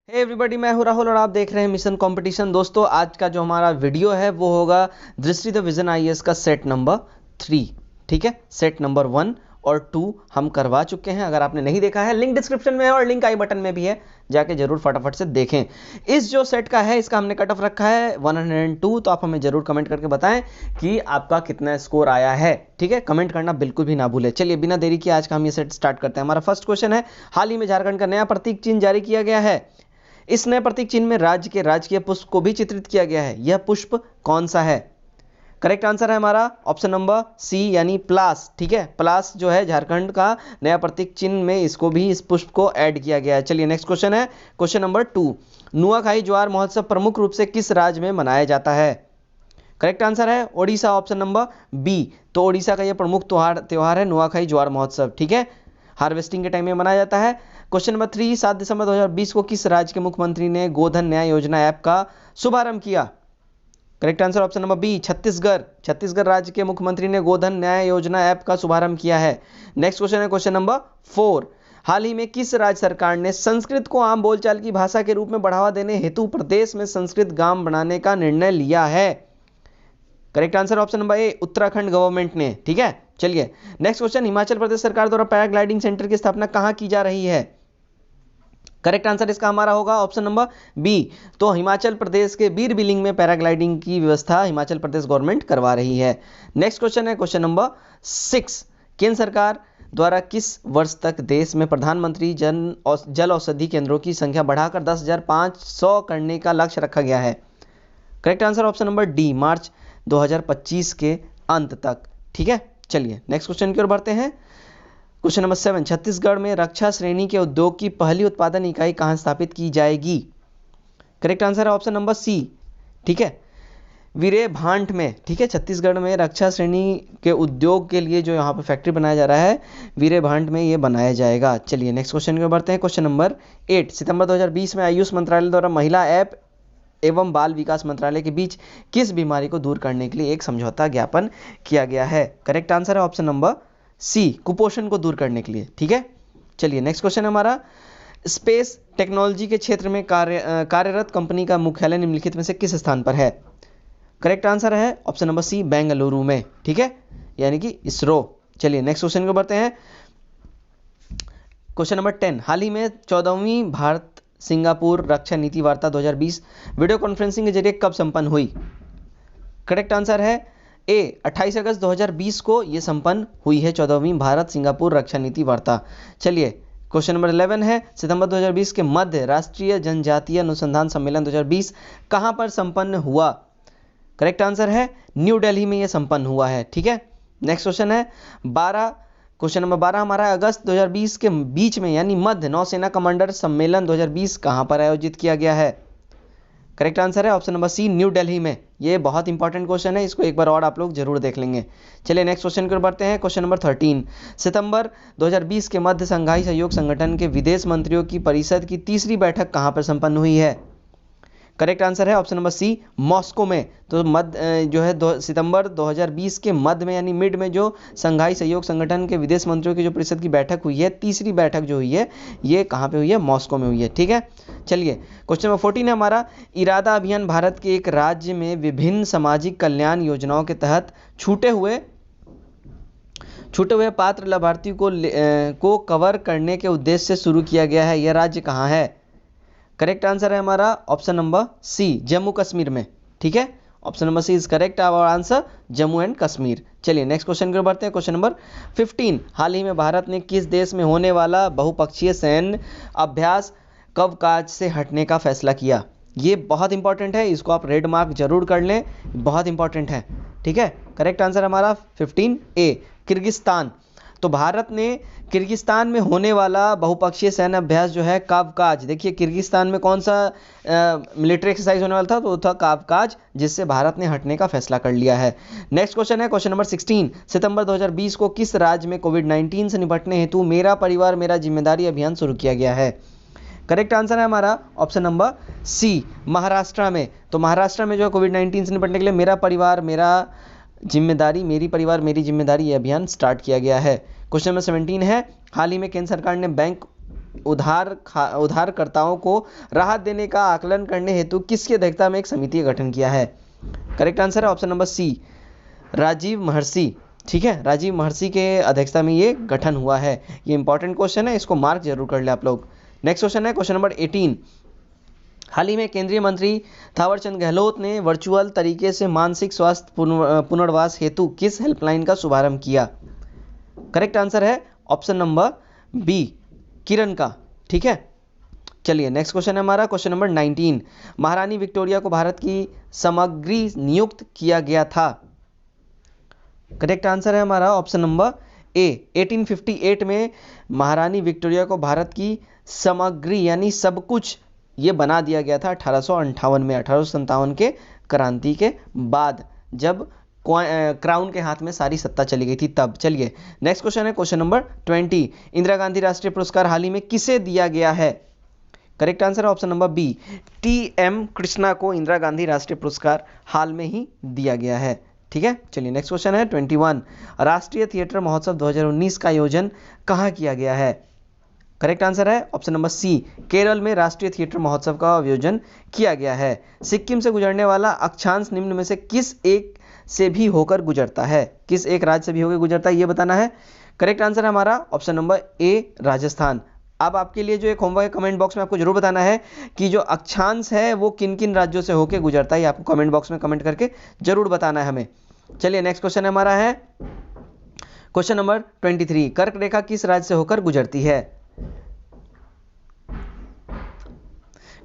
Hey everybody, मैं हूं राहुल और आप देख रहे हैं मिशन कंपटीशन। दोस्तों, आज का जो हमारा वीडियो है वो होगा दृष्टि द विजन आईएएस का सेट नंबर 3। ठीक है, सेट नंबर 1 और 2 हम करवा चुके हैं। अगर आपने नहीं देखा है, लिंक डिस्क्रिप्शन में है और लिंक आई बटन में भी है, जाके जरूर फटाफट से देखें। इस जो सेट का है इसका हमने कट ऑफ रखा है 102। तो आप हमें जरूर कमेंट करके बताएं कि आपका कितना स्कोर आया है। ठीक है, कमेंट करना बिल्कुल भी ना भूलें। चलिए बिना देरी किए आज का हम ये सेट स्टार्ट करते हैं। हमारा फर्स्ट क्वेश्चन है, हाल ही में झारखंड का नया प्रतीक चिन्ह जारी किया गया है। इस नए प्रतीक चिन्ह में राज्य के राजकीय पुष्प को भी चित्रित किया गया है। यह पुष्प कौन सा है? करेक्ट आंसर है हमारा ऑप्शन नंबर सी यानी प्लास। ठीक है, प्लास जो है झारखंड का नया प्रतीक चिन्ह में इसको भी, इस पुष्प को ऐड किया गया है। चलिए नेक्स्ट क्वेश्चन है, क्वेश्चन नंबर 2। नुआखाई ज्वार महोत्सव प्रमुख रूप से किस राज्य में मनाया जाता है? करेक्ट आंसर है ओडिशा, ऑप्शन नंबर बी। तो ओडिशा का यह प्रमुख त्योहार है नुआखाई ज्वार महोत्सव। ठीक है, हार्वेस्टिंग के टाइम में मनाया जाता है। क्वेश्चन नंबर 3, 7 दिसंबर 2020 को किस राज्य के मुख्यमंत्री ने गोधन न्याय योजना ऐप का शुभारंभ किया? Correct answer option number B, Chhattisgarh. Chhattisgarh राज्य के मुख्यमंत्री ने गोधन न्याय योजना ऐप का शुभारंभ किया है। नेक्स्ट क्वेश्चन है क्वेश्चन नंबर 4। हाल ही में किस राज्य सरकार ने संस्कृत को आम बोलचाल की भाषा के रूप में बढ़ावा देने हेतु प्रदेश में संस्कृत ग्राम बनाने का निर्णय लिया है? Correct answer option number A, Uttarakhand government ने। ठीक है, चलिए नेक्स्ट क्वेश्चन, हिमाचल प्रदेश सरकार द्वारा पैराग्लाइडिंग सेंटर की स्थापना कहां की जा रही है? करेक्ट आंसर इसका हमारा होगा ऑप्शन नंबर बी। तो हिमाचल प्रदेश के बीर बिलिंग में पैराग्लाइडिंग की व्यवस्था हिमाचल प्रदेश गवर्नमेंट करवा रही है। नेक्स्ट क्वेश्चन है क्वेश्चन नंबर 6। केंद्र सरकार द्वारा किस वर्ष तक देश में प्रधानमंत्री जल औषधि केंद्रों की संख्या बढ़ाकर 10,500 करने का लक्ष्य रखा गया है? Correct answer option number D, मार्च 2025 के अंत तक। ठीक है, चलिए नेक्स्ट क्वेश्चन की ओर बढ़ते हैं। क्वेश्चन नंबर 7, छत्तीसगढ़ में रक्षा श्रेणी के उद्योग की पहली उत्पादन इकाई कहां स्थापित की जाएगी? करेक्ट आंसर है ऑप्शन नंबर सी। ठीक है, वीरेभांट में। ठीक है, छत्तीसगढ़ में रक्षा श्रेणी के उद्योग के लिए जो यहाँ पर फैक्ट्री बनाया जा रहा है, वीरेभांट में ये बनाया जाएगा। चलिए नेक्स्ट क्वेश्चन की ओर बढ़ते हैं। क्वेश्चन नंबर 8, सितंबर 2020 में आयुष मंत्रालय द्वारा महिला ऐप एवं बाल विकास मंत्रालय के बीच किस बीमारी को दूर करने के लिए एक समझौता ज्ञापन किया गया है? करेक्ट आंसर है ऑप्शन नंबर सी, कुपोषण को दूर करने के लिए। ठीक है, चलिए नेक्स्ट क्वेश्चन हमारा, स्पेस टेक्नोलॉजी के क्षेत्र में कार्यरत कंपनी का मुख्यालय निम्नलिखित में से किस स्थान पर है? करेक्ट आंसर है ऑप्शन नंबर सी, बेंगलुरु में। ठीक है, यानी कि इसरो। चलिए नेक्स्ट क्वेश्चन को बढ़ते हैं। क्वेश्चन नंबर 10, हाल ही में 14वीं भारत सिंगापुर रक्षा नीति वार्ता 2020 वीडियो कॉन्फ्रेंसिंग के जरिए कब संपन्न हुई? करेक्ट आंसर है ए, 28 अगस्त 2020 को यह संपन्न हुई है 14वीं भारत सिंगापुर रक्षा नीति वार्ता। चलिए क्वेश्चन नंबर 11 है, सितंबर 2020 के मध्य राष्ट्रीय जनजातीय अनुसंधान सम्मेलन 2020 कहां पर संपन्न हुआ? करेक्ट आंसर है न्यू दिल्ली में यह संपन्न हुआ है। ठीक है, नेक्स्ट क्वेश्चन है 12। क्वेश्चन नंबर 12 हमारा, अगस्त 2020 के बीच में यानी मध्य नौसेना कमांडर सम्मेलन 2020 कहां पर आयोजित किया गया है? करेक्ट आंसर है option number C, New Delhi में। ये बहुत इंपॉर्टेंट क्वेश्चन है, इसको एक बार और आप लोग जरूर देख लेंगे। चलिए नेक्स्ट क्वेश्चन की बढ़ते हैं। क्वेश्चन नंबर 13, सितंबर 2020 के मध्य संघाई सहयोग संगठन के विदेश मंत्रियों की परिषद की तीसरी बैठक कहां पर संपन्न हुई है? करेक्ट आंसर है ऑप्शन नंबर सी, मॉस्को में। तो मध्य जो है सितंबर 2020 के मध्य में यानी मिड में जो संघाई सहयोग संगठन के विदेश मंत्रियों की जो परिषद की बैठक हुई है, तीसरी बैठक जो हुई है, ये कहाँ पे हुई है? मॉस्को में हुई है। ठीक है, चलिए क्वेश्चन नंबर 14 है हमारा, इरादा अभियान भारत के एक राज्य में विभिन्न सामाजिक कल्याण योजनाओं के तहत छूटे हुए पात्र लाभार्थियों को कवर करने के उद्देश्य से शुरू किया गया है। यह राज्य कहाँ है? करेक्ट आंसर है हमारा option number C, Jammu Kashmir में। ठीक है, option number C is correct our answer, Jammu and Kashmir. चलिए नेक्स्ट क्वेश्चन की ओर बढ़ते हैं। क्वेश्चन नंबर 15, हाल ही में भारत ने किस देश में होने वाला बहुपक्षीय सैन्य अभ्यास कवकाज से हटने का फैसला किया? ये बहुत इंपॉर्टेंट है, इसको आप रेड मार्क जरूर कर लें, बहुत इंपॉर्टेंट है। ठीक है, करेक्ट आंसर हमारा 15 ए, किर्गिस्तान। तो भारत ने किर्गिस्तान में होने वाला बहुपक्षीय सैन्य अभ्यास जो है कावकाज, देखिए किर्गिस्तान में कौन सा मिलिट्री एक्सरसाइज होने वाला था, तो वो था कावकाज, जिससे भारत ने हटने का फैसला कर लिया है। नेक्स्ट क्वेश्चन है क्वेश्चन नंबर 16, सितंबर 2020 को किस राज्य में कोविड-19 से निपटने हेतु मेरा परिवार मेरा जिम्मेदारी अभियान शुरू किया गया है? करेक्ट आंसर है हमारा ऑप्शन नंबर सी, महाराष्ट्र में। तो महाराष्ट्र में जो है कोविड-19 से निपटने के लिए मेरा परिवार मेरा जिम्मेदारी, मेरी परिवार मेरी जिम्मेदारी, ये अभियान स्टार्ट किया गया है। क्वेश्चन नंबर 17 है, हाल ही में केंद्र सरकार ने बैंक उधारकर्ताओं को राहत देने का आकलन करने हेतु किसकी अध्यक्षता में एक समिति का गठन किया है? करेक्ट आंसर है ऑप्शन नंबर सी, राजीव महर्षि। ठीक है, राजीव महर्षि के अध्यक्षता में ये गठन हुआ है। ये इंपॉर्टेंट क्वेश्चन है, इसको मार्क जरूर कर ले आप लोग। नेक्स्ट क्वेश्चन है क्वेश्चन नंबर 18। हाल ही में केंद्रीय मंत्री थावरचंद गहलोत ने वर्चुअल तरीके से मानसिक स्वास्थ्य पुनर्वास हेतु किस हेल्पलाइन का शुभारंभ किया? करेक्ट आंसर है ऑप्शन नंबर बी, किरण का। ठीक है, चलिए नेक्स्ट क्वेश्चन है हमारा क्वेश्चन नंबर 19। महारानी विक्टोरिया को भारत की समग्री नियुक्त किया गया था। करेक्ट आंसर है हमारा ऑप्शन नंबर ए, 1858 में महारानी विक्टोरिया को भारत की समग्री यानी सब कुछ ये बना दिया गया था 1858 में, 1857 के क्रांति के बाद, जब क्राउन के हाथ में सारी सत्ता चली गई थी तब। चलिए नेक्स्ट क्वेश्चन है क्वेश्चन नंबर 20। इंदिरा गांधी राष्ट्रीय पुरस्कार हाल ही में किसे दिया गया है? करेक्ट आंसर है option number B, T M. Krishna को इंदिरा गांधी राष्ट्रीय पुरस्कार हाल में ही दिया गया है। ठीक है, चलिए नेक्स्ट क्वेश्चन है 21। राष्ट्रीय थिएटर महोत्सव 2019 का आयोजन कहाँ किया गया है? करेक्ट आंसर है ऑप्शन नंबर सी, केरल में राष्ट्रीय थिएटर महोत्सव का आयोजन किया गया है। सिक्किम से गुजरने वाला अक्षांश निम्न में से किस एक से भी होकर गुजरता है? किस एक राज्य से भी होकर गुजरता है ये बताना है। करेक्ट आंसर है हमारा ऑप्शन नंबर ए, राजस्थान। अब आपके लिए जो एक होमवर्क है, कमेंट बॉक्स में आपको जरूर बताना है कि जो अक्षांश है वो किन किन राज्यों से होकर गुजरता है, आपको कमेंट बॉक्स में कमेंट करके जरूर बताना है हमें। चलिए नेक्स्ट क्वेश्चन हमारा है क्वेश्चन नंबर 23। कर्क रेखा किस राज्य से होकर गुजरती है?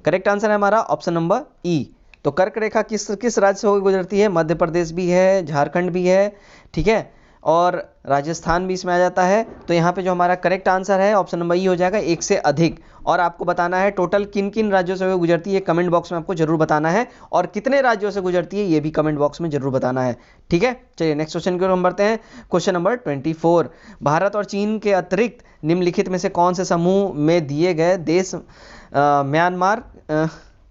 करेक्ट आंसर है हमारा ऑप्शन नंबर ई। तो कर्क रेखा किस राज्य से होकर गुजरती है? मध्य प्रदेश भी है, झारखंड भी है, ठीक है, और राजस्थान भी इसमें आ जाता है। तो यहाँ पे जो हमारा करेक्ट आंसर है ऑप्शन नंबर ई हो जाएगा, एक से अधिक। और आपको बताना है टोटल किन किन राज्यों से गुजरती है, कमेंट बॉक्स में आपको जरूर बताना है, और कितने राज्यों से गुजरती है ये भी कमेंट बॉक्स में जरूर बताना है। ठीक है, चलिए नेक्स्ट क्वेश्चन की ओर हम बढ़ते हैं। Question number 24। भारत और चीन के अतिरिक्त निम्नलिखित में से कौन से समूह में दिए गए देश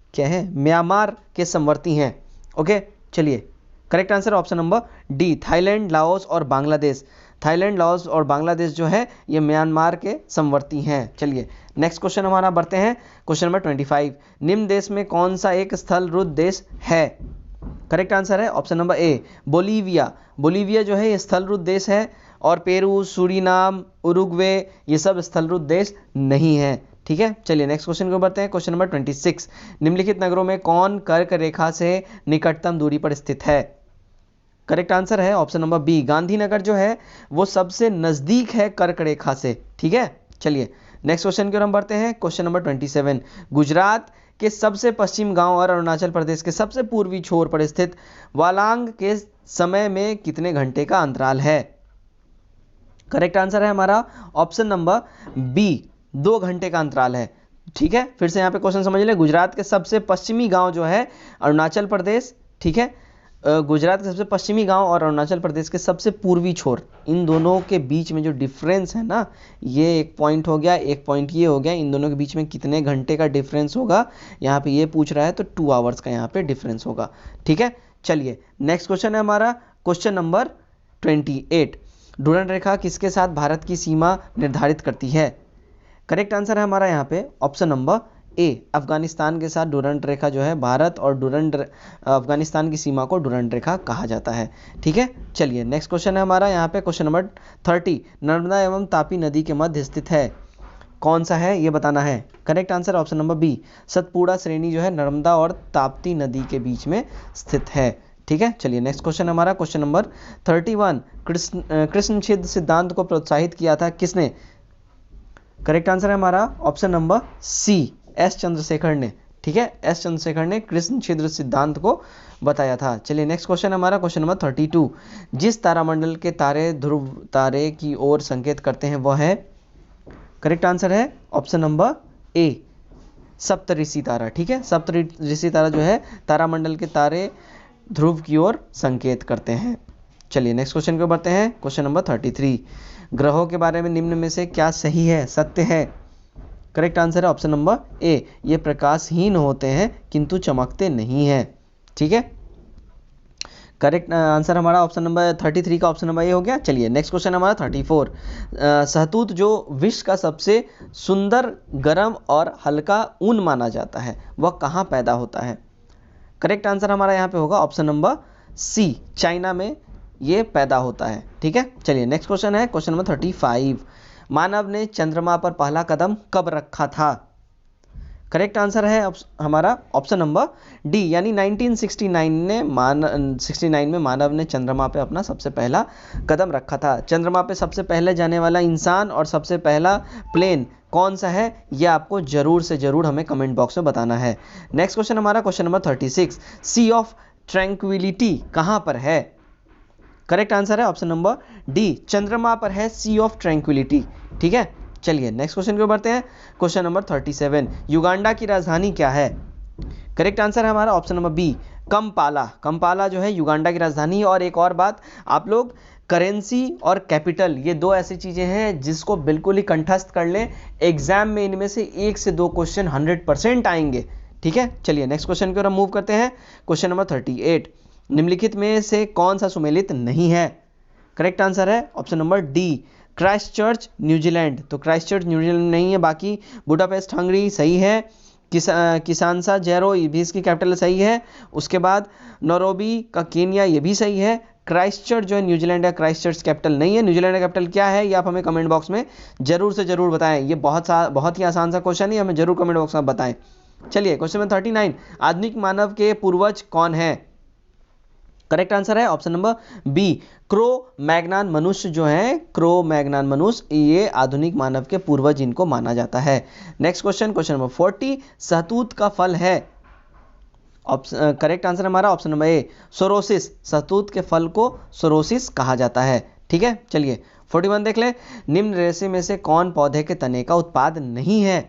म्यांमार के समवर्ती हैं? ओके, चलिए correct answer option number D, Thailand, Laos और बांग्लादेश। थाईलैंड, लाओस और बांग्लादेश जो है ये म्यांमार के समवर्ती हैं। चलिए नेक्स्ट क्वेश्चन हमारा बढ़ते हैं क्वेश्चन नंबर 25। निम्न देश में कौन सा एक स्थलरुद्ध देश है? करेक्ट आंसर है option number A, Bolivia. Bolivia जो है ये स्थलरुद्ध देश है, और पेरू, सूरीनाम, उरुग्वे ये सब स्थलरुद्ध देश नहीं है। ठीक है, चलिए नेक्स्ट क्वेश्चन को बढ़ते हैं क्वेश्चन नंबर 26। निम्नलिखित नगरों में कौन कर्क रेखा से निकटतम दूरी पर स्थित है? करेक्ट आंसर है ऑप्शन नंबर बी, गांधीनगर जो है वो सबसे नजदीक है कर्क रेखा से। ठीक है, चलिए नेक्स्ट क्वेश्चन की ओर हम बढ़ते हैं क्वेश्चन नंबर 27। गुजरात के सबसे पश्चिम गांव और अरुणाचल प्रदेश के सबसे पूर्वी छोर पर स्थित वालांग के समय में कितने घंटे का अंतराल है? करेक्ट आंसर है हमारा ऑप्शन नंबर बी, 2 घंटे का अंतराल है। ठीक है, फिर से यहाँ पे क्वेश्चन समझ ले। गुजरात के सबसे पश्चिमी गांव जो है अरुणाचल प्रदेश, ठीक है, गुजरात के सबसे पश्चिमी गांव और अरुणाचल प्रदेश के सबसे पूर्वी छोर, इन दोनों के बीच में जो डिफरेंस है ना, ये एक पॉइंट हो गया, एक पॉइंट ये हो गया। इन दोनों के बीच में कितने घंटे का डिफरेंस होगा यहाँ पे ये पूछ रहा है, तो 2 आवर्स का यहाँ पे डिफरेंस होगा। ठीक है, चलिए नेक्स्ट क्वेश्चन है हमारा क्वेश्चन नंबर 28। डुरंड रेखा किसके साथ भारत की सीमा निर्धारित करती है? करेक्ट आंसर है हमारा यहाँ पे ऑप्शन नंबर ए, अफगानिस्तान के साथ डुरंड रेखा जो है भारत और अफगानिस्तान की सीमा को डुरंड रेखा कहा जाता है। ठीक है, चलिए नेक्स्ट क्वेश्चन है हमारा यहाँ पे क्वेश्चन नंबर 30। नर्मदा एवं तापी नदी के मध्य स्थित है, कौन सा है ये बताना है। Correct answer option number B, Satpura श्रेणी जो है नर्मदा और ताप्ती नदी के बीच में स्थित है। ठीक है, चलिए नेक्स्ट क्वेश्चन हमारा क्वेश्चन नंबर 31। कृष्ण छिद्र सिद्धांत को प्रोत्साहित किया था किसने? करेक्ट आंसर है हमारा option number C, S Chandrasekhar ने। ठीक है, एस चंद्रशेखर ने कृष्ण छिद्र सिद्धांत को बताया था। चलिए नेक्स्ट क्वेश्चन हमारा क्वेश्चन नंबर 32। जिस तारामंडल के तारे ध्रुव तारे की ओर संकेत करते हैं वह है? करेक्ट आंसर है ऑप्शन नंबर ए, सप्तऋषि तारा। ठीक है, सप्तऋषि तारा जो है तारामंडल के तारे ध्रुव की ओर संकेत करते हैं। चलिए नेक्स्ट क्वेश्चन को बढ़ते हैं क्वेश्चन नंबर 33। ग्रहों के बारे में निम्न में से क्या सही है, सत्य है? करेक्ट आंसर है ऑप्शन नंबर ए, ये प्रकाशहीन होते हैं किंतु चमकते नहीं हैं। ठीक है, करेक्ट आंसर हमारा ऑप्शन नंबर 33 का ऑप्शन नंबर ए हो गया। चलिए नेक्स्ट क्वेश्चन हमारा 34। सहतूत जो विश्व का सबसे सुंदर, गर्म और हल्का ऊन माना जाता है, वह कहाँ पैदा होता है? करेक्ट आंसर हमारा यहाँ पे होगा ऑप्शन नंबर सी, चाइना में ये पैदा होता है। ठीक है, चलिए नेक्स्ट क्वेश्चन है क्वेश्चन नंबर 35। मानव ने चंद्रमा पर पहला कदम कब रखा था? करेक्ट आंसर है हमारा ऑप्शन नंबर डी, यानी 1969 में मानव ने चंद्रमा पे अपना सबसे पहला कदम रखा था। चंद्रमा पे सबसे पहले जाने वाला इंसान और सबसे पहला प्लेन कौन सा है, ये आपको जरूर से जरूर हमें कमेंट बॉक्स में बताना है। नेक्स्ट क्वेश्चन हमारा question number 36। Sea of tranquillity कहाँ पर है? करेक्ट आंसर है ऑप्शन नंबर डी, चंद्रमा पर है सी ऑफ ट्रैंक्विलिटी। ठीक है, चलिए नेक्स्ट क्वेश्चन को बढ़ते हैं क्वेश्चन नंबर 37। युगांडा की राजधानी क्या है? करेक्ट आंसर है हमारा option number B, Kampala. Kampala जो है युगांडा की राजधानी है। और एक और बात, आप लोग करेंसी और कैपिटल, ये दो ऐसी चीजें हैं जिसको बिल्कुल ही कंठस्थ कर लें। एग्जाम में इनमें से 1 से 2 क्वेश्चन 100% आएंगे। ठीक है, चलिए नेक्स्ट क्वेश्चन की ओर हम मूव करते हैं क्वेश्चन नंबर 38। निम्नलिखित में से कौन सा सुमेलित नहीं है? करेक्ट आंसर है option number D, Christchurch New Zealand. तो क्राइस्टचर्च न्यूजीलैंड नहीं है, बाकी बुडापेस्ट हंगरी सही है, किसानसा जेरो ये भी इसकी कैपिटल सही है। उसके बाद नैरोबी का केन्या ये भी सही है। क्राइस्टचर्च जो है न्यूजीलैंड है, क्राइस्टचर्च कैपिटल नहीं है। न्यूजीलैंड का कैपिटल क्या है, ये आप हमें कमेंट बॉक्स में जरूर से जरूर बताएं। ये बहुत ही आसान सा क्वेश्चन है, हमें जरूर कमेंट बॉक्स में बताएं। चलिए क्वेश्चन नंबर 39। आधुनिक मानव के पूर्वज कौन है? करेक्ट आंसर है ऑप्शन नंबर बी, क्रो मैग्नान मनुष्य जो है, क्रो मैग्नान मनुष्य, ये आधुनिक मानव के पूर्वज इनको माना जाता है। Next question number 40। सहतूत का फल है? करेक्ट आंसर हमारा ऑप्शन नंबर ए, सोरोसिस। सहतूत के फल को सोरोसिस कहा जाता है। ठीक है, चलिए 41 देख ले। निम्न रेशे में से कौन पौधे के तने का उत्पाद नहीं है?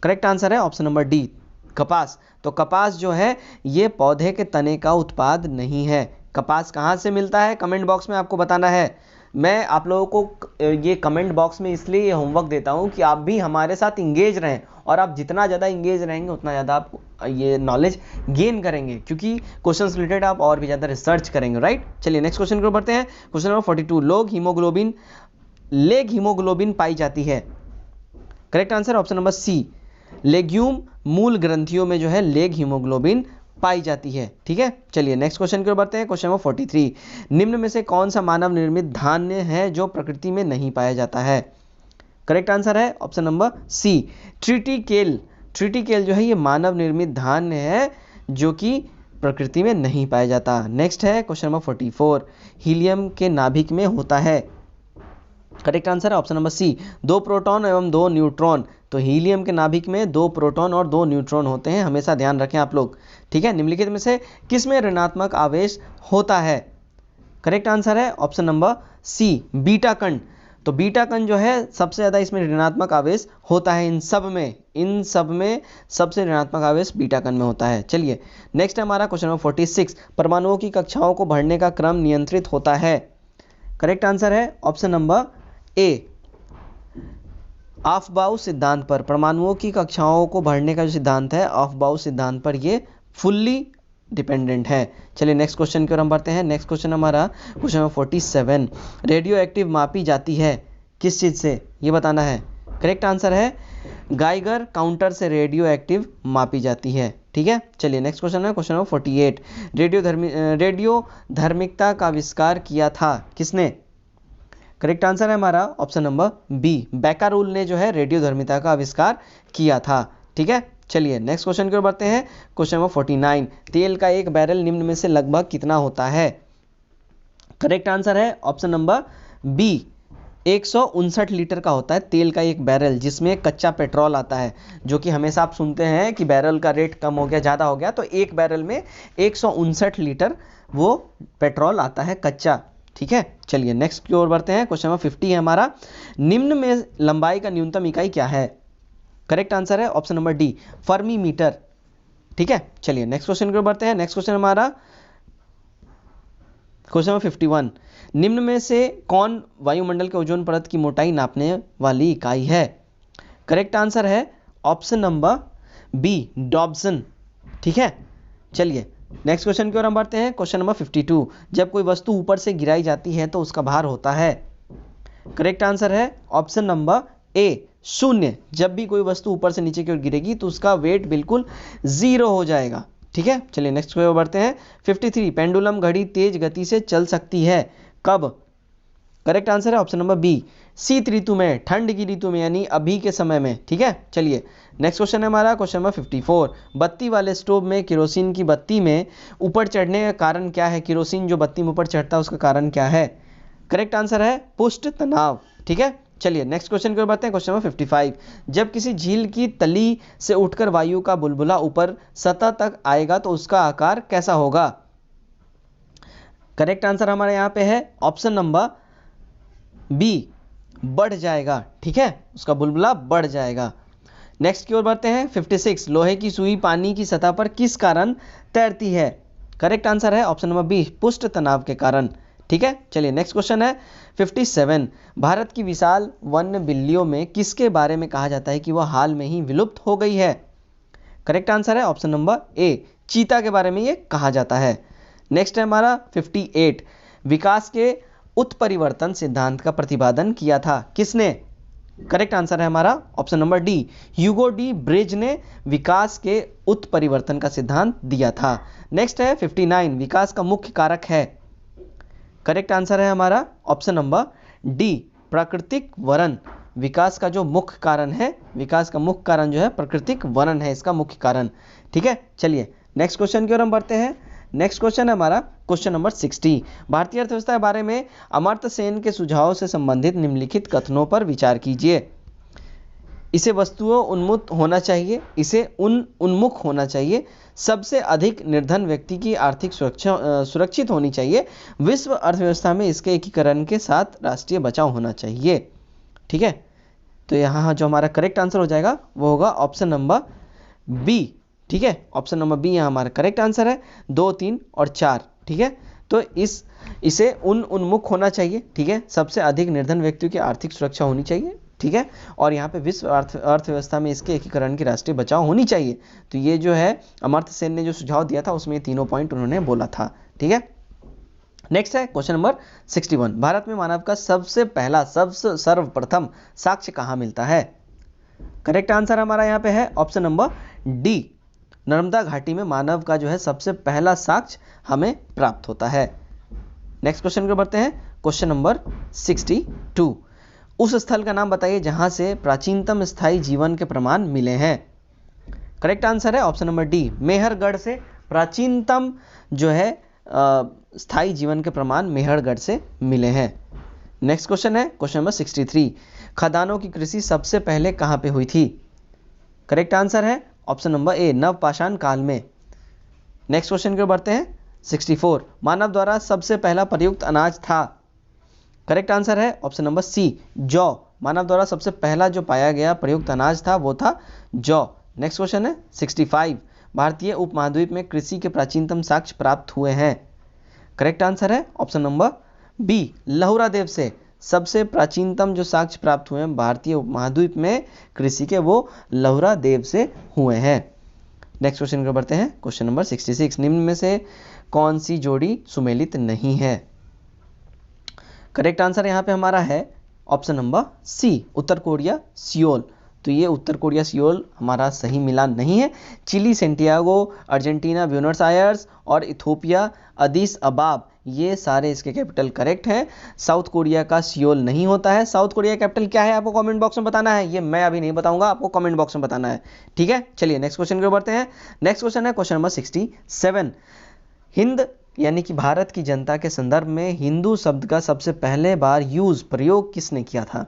करेक्ट आंसर है ऑप्शन नंबर डी, कपास। तो कपास जो है ये पौधे के तने का उत्पाद नहीं है। कपास कहाँ से मिलता है, कमेंट बॉक्स में आपको बताना है। मैं आप लोगों को ये कमेंट बॉक्स में इसलिए ये होमवर्क देता हूँ कि आप भी हमारे साथ इंगेज रहें, और आप जितना ज़्यादा इंगेज रहेंगे उतना ज़्यादा आप ये नॉलेज गेन करेंगे, क्योंकि क्वेश्चन रिलेटेड आप और भी ज़्यादा रिसर्च करेंगे। राइट, चलिए नेक्स्ट क्वेश्चन को बढ़ते हैं क्वेश्चन नंबर 42। लेग हीमोग्लोबिन पाई जाती है? Correct answer option number C, legume मूल ग्रंथियों में जो है लेग हीमोग्लोबिन पाई जाती है। ठीक है, चलिए नेक्स्ट क्वेश्चन की ओर बढ़ते हैं क्वेश्चन नंबर 43। निम्न में से कौन सा मानव निर्मित धान्य है जो प्रकृति में नहीं पाया जाता है? करेक्ट आंसर है option number C, triticale. Triticale जो है ये मानव निर्मित धान्य है जो कि प्रकृति में नहीं पाया जाता। नेक्स्ट है क्वेश्चन नंबर 44। हीलियम के नाभिक में होता है? करेक्ट आंसर है ऑप्शन नंबर सी, 2 प्रोटॉन एवं 2 न्यूट्रॉन। तो हीलियम के नाभिक में 2 प्रोटॉन और 2 न्यूट्रॉन होते हैं, हमेशा ध्यान रखें आप लोग। ठीक है, निम्नलिखित में से किसमें ऋणात्मक आवेश होता है? करेक्ट आंसर है ऑप्शन नंबर सी, बीटा कण। तो बीटा कण जो है सबसे ज़्यादा इसमें ऋणात्मक आवेश होता है। इन सब में सबसे ऋणात्मक आवेश बीटा कण में होता है। चलिए नेक्स्ट है हमारा क्वेश्चन नंबर 46। परमाणुओं की कक्षाओं को बढ़ने का क्रम नियंत्रित होता है? करेक्ट आंसर है ऑप्शन नंबर ए, ऑफ-बाउ सिद्धांत पर। परमाणुओं की कक्षाओं को बढ़ने का जो सिद्धांत है ऑफ-बाउ सिद्धांत पर ये फुल्ली डिपेंडेंट है। चलिए नेक्स्ट क्वेश्चन की ओर हम बढ़ते हैं। नेक्स्ट क्वेश्चन हमारा क्वेश्चन नंबर 47। रेडियो एक्टिव मापी जाती है किस चीज़ से, ये बताना है। करेक्ट आंसर है गाइगर काउंटर से रेडियो एक्टिव मापी जाती है। ठीक है, चलिए नेक्स्ट क्वेश्चन है क्वेश्चन नंबर 48। रेडियो धर्मिकता का आविष्कार किया था किसने? करेक्ट आंसर है हमारा ऑप्शन नंबर बी, बैकारूल ने जो है रेडियो धर्मिता का आविष्कार किया था। ठीक है, चलिए नेक्स्ट क्वेश्चन की ओर बढ़ते हैं क्वेश्चन नंबर 49। तेल का एक बैरल निम्न में से लगभग कितना होता है? करेक्ट आंसर है ऑप्शन नंबर बी, 159 लीटर का होता है तेल का एक बैरल, जिसमें कच्चा पेट्रोल आता है। जो कि हमेशा आप सुनते हैं कि बैरल का रेट कम हो गया, ज़्यादा हो गया, तो एक बैरल में 159 लीटर वो पेट्रोल आता है कच्चा। ठीक है, चलिए नेक्स्ट की ओर बढ़ते हैं क्वेश्चन नंबर 50 है हमारा। निम्न में लंबाई का न्यूनतम इकाई क्या है? करेक्ट आंसर है option number D, fermi metre. ठीक है, चलिए नेक्स्ट क्वेश्चन की ओर बढ़ते हैं। नेक्स्ट क्वेश्चन हमारा क्वेश्चन नंबर 51। निम्न में से कौन वायुमंडल के ओजोन परत की मोटाई नापने वाली इकाई है? करेक्ट आंसर है ऑप्शन नंबर बी, डॉब्सन। ठीक है, चलिए नेक्स्ट क्वेश्चन की ओर हम बढ़ते हैं। क्वेश्चन नंबर 52, जब कोई वस्तु ऊपर से गिराई जाती है तो उसका भार होता है। करेक्ट आंसर है ऑप्शन नंबर ए, शून्य। जब भी कोई वस्तु ऊपर से नीचे की ओर गिरेगी तो उसका वेट बिल्कुल जीरो हो जाएगा। ठीक है, चलिए नेक्स्ट की ओर बढ़ते हैं। 53, पेंडुलम घड़ी तेज गति से चल सकती है कब? करेक्ट आंसर है ऑप्शन नंबर बी, शीत ऋतु में, ठंड की ऋतु में, यानी अभी के समय में। ठीक है, चलिए नेक्स्ट क्वेश्चन है हमारा क्वेश्चन नंबर 54, बत्ती वाले स्टोव में केरोसिन की बत्ती में ऊपर चढ़ने का कारण क्या है? केरोसिन जो बत्ती में ऊपर चढ़ता है उसका कारण क्या है? करेक्ट आंसर है पुष्ट तनाव। ठीक है, चलिए नेक्स्ट क्वेश्चन की ओर बढ़ते हैं। क्वेश्चन नंबर 55, जब किसी झील की तली से उठकर वायु का बुलबुला ऊपर सतह तक आएगा तो उसका आकार कैसा होगा? करेक्ट आंसर हमारे यहाँ पे है ऑप्शन नंबर बी, बढ़ जाएगा। ठीक है, उसका बुलबुला बढ़ जाएगा। नेक्स्ट की ओर बढ़ते हैं। 56, लोहे की सुई पानी की सतह पर किस कारण तैरती है? करेक्ट आंसर है ऑप्शन नंबर बी, पुष्ट तनाव के कारण। ठीक है, चलिए नेक्स्ट क्वेश्चन है 57, भारत की विशाल वन्य बिल्लियों में किसके बारे में कहा जाता है कि वह हाल में ही विलुप्त हो गई है? करेक्ट आंसर है ऑप्शन नंबर ए, चीता के बारे में यह कहा जाता है। नेक्स्ट है हमारा 58, विकास के उत्परिवर्तन सिद्धांत का प्रतिपादन किया था किसने? करेक्ट आंसर है हमारा option number D, Hugo de Vries ने विकास के उत्परिवर्तन का सिद्धांत दिया था। नेक्स्ट है 59, विकास का मुख्य कारक है। करेक्ट आंसर है हमारा ऑप्शन नंबर डी, प्राकृतिक वरण। विकास का जो मुख्य कारण है, विकास का मुख्य कारण जो है प्राकृतिक वरण है, इसका मुख्य कारण। ठीक है, चलिए नेक्स्ट क्वेश्चन की ओर हम बढ़ते हैं। नेक्स्ट क्वेश्चन है हमारा क्वेश्चन नंबर 60, भारतीय अर्थव्यवस्था के बारे में अमर्त्य सेन के सुझाव से संबंधित निम्नलिखित कथनों पर विचार कीजिए। इसे वस्तुओं उन्मुख होना चाहिए, इसे उन्मुख होना चाहिए, सबसे अधिक निर्धन व्यक्ति की आर्थिक सुरक्षा सुरक्षित होनी चाहिए, विश्व अर्थव्यवस्था में इसके एकीकरण के साथ राष्ट्रीय बचाव होना चाहिए। ठीक है, तो यहाँ जो हमारा करेक्ट आंसर हो जाएगा वो होगा ऑप्शन नंबर बी। ठीक है, ऑप्शन नंबर बी यहाँ हमारा करेक्ट आंसर है। 2, 3 और 4। ठीक है, तो इसे उन्मुख होना चाहिए। ठीक है, सबसे अधिक निर्धन व्यक्तियों की आर्थिक सुरक्षा होनी चाहिए। ठीक है, और यहाँ पे विश्व अर्थव्यवस्था में इसके एकीकरण की राष्ट्रीय बचाव होनी चाहिए। तो ये जो है अमर्त्य सेन ने जो सुझाव दिया था उसमें तीनों पॉइंट उन्होंने बोला था। ठीक है, नेक्स्ट है क्वेश्चन नंबर 61, भारत में मानव का सबसे सर्वप्रथम साक्ष्य कहाँ मिलता है? करेक्ट आंसर हमारा यहाँ पे है ऑप्शन नंबर डी, नर्मदा घाटी में मानव का जो है सबसे पहला साक्ष्य हमें प्राप्त होता है। नेक्स्ट क्वेश्चन को बढ़ते हैं। क्वेश्चन नंबर 62, उस स्थल का नाम बताइए जहां से प्राचीनतम स्थायी जीवन के प्रमाण मिले हैं। करेक्ट आंसर है ऑप्शन नंबर डी, मेहरगढ़ से प्राचीनतम जो है स्थायी जीवन के प्रमाण मेहरगढ़ से मिले हैं। नेक्स्ट क्वेश्चन है क्वेश्चन नंबर 63, खदानों की कृषि सबसे पहले कहां पे हुई थी? करेक्ट आंसर है ऑप्शन नंबर ए, नवपाषाण काल में। नेक्स्ट क्वेश्चन की ओर बढ़ते हैं। 64, मानव द्वारा सबसे पहला प्रयुक्त अनाज था। करेक्ट आंसर है ऑप्शन नंबर सी, जौ। मानव द्वारा सबसे पहला जो पाया गया प्रयुक्त अनाज था वो था जौ। नेक्स्ट क्वेश्चन है 65, भारतीय उपमहाद्वीप में कृषि के प्राचीनतम साक्ष्य प्राप्त हुए हैं। करेक्ट आंसर है ऑप्शन नंबर बी, लहुरा देव से सबसे प्राचीनतम जो साक्ष्य प्राप्त हुए हैं भारतीय उपमहाद्वीप में कृषि के, वो लहुरा देव से हुए हैं। नेक्स्ट क्वेश्चन को बढ़ते हैं। क्वेश्चन नंबर 66, निम्न में से कौन सी जोड़ी सुमेलित नहीं है? करेक्ट आंसर यहाँ पे हमारा है ऑप्शन नंबर सी, उत्तर कोरिया सियोल। तो ये उत्तर कोरिया सियोल हमारा सही मिलान नहीं है। Chile Santiago, Argentina Buenos Aires और इथोपिया अदीस अबाब, ये सारे इसके कैपिटल करेक्ट हैं। साउथ कोरिया का सियोल नहीं होता है। साउथ कोरिया कैपिटल क्या है आपको कमेंट बॉक्स में बताना है, ये मैं अभी नहीं बताऊंगा, आपको कमेंट बॉक्स में बताना है। ठीक है, चलिए नेक्स्ट क्वेश्चन की ओर बढ़ते हैं। नेक्स्ट क्वेश्चन है क्वेश्चन नंबर 67, हिंद यानी कि भारत की जनता के संदर्भ में हिंदू शब्द का सबसे पहले बार प्रयोग किसने किया था?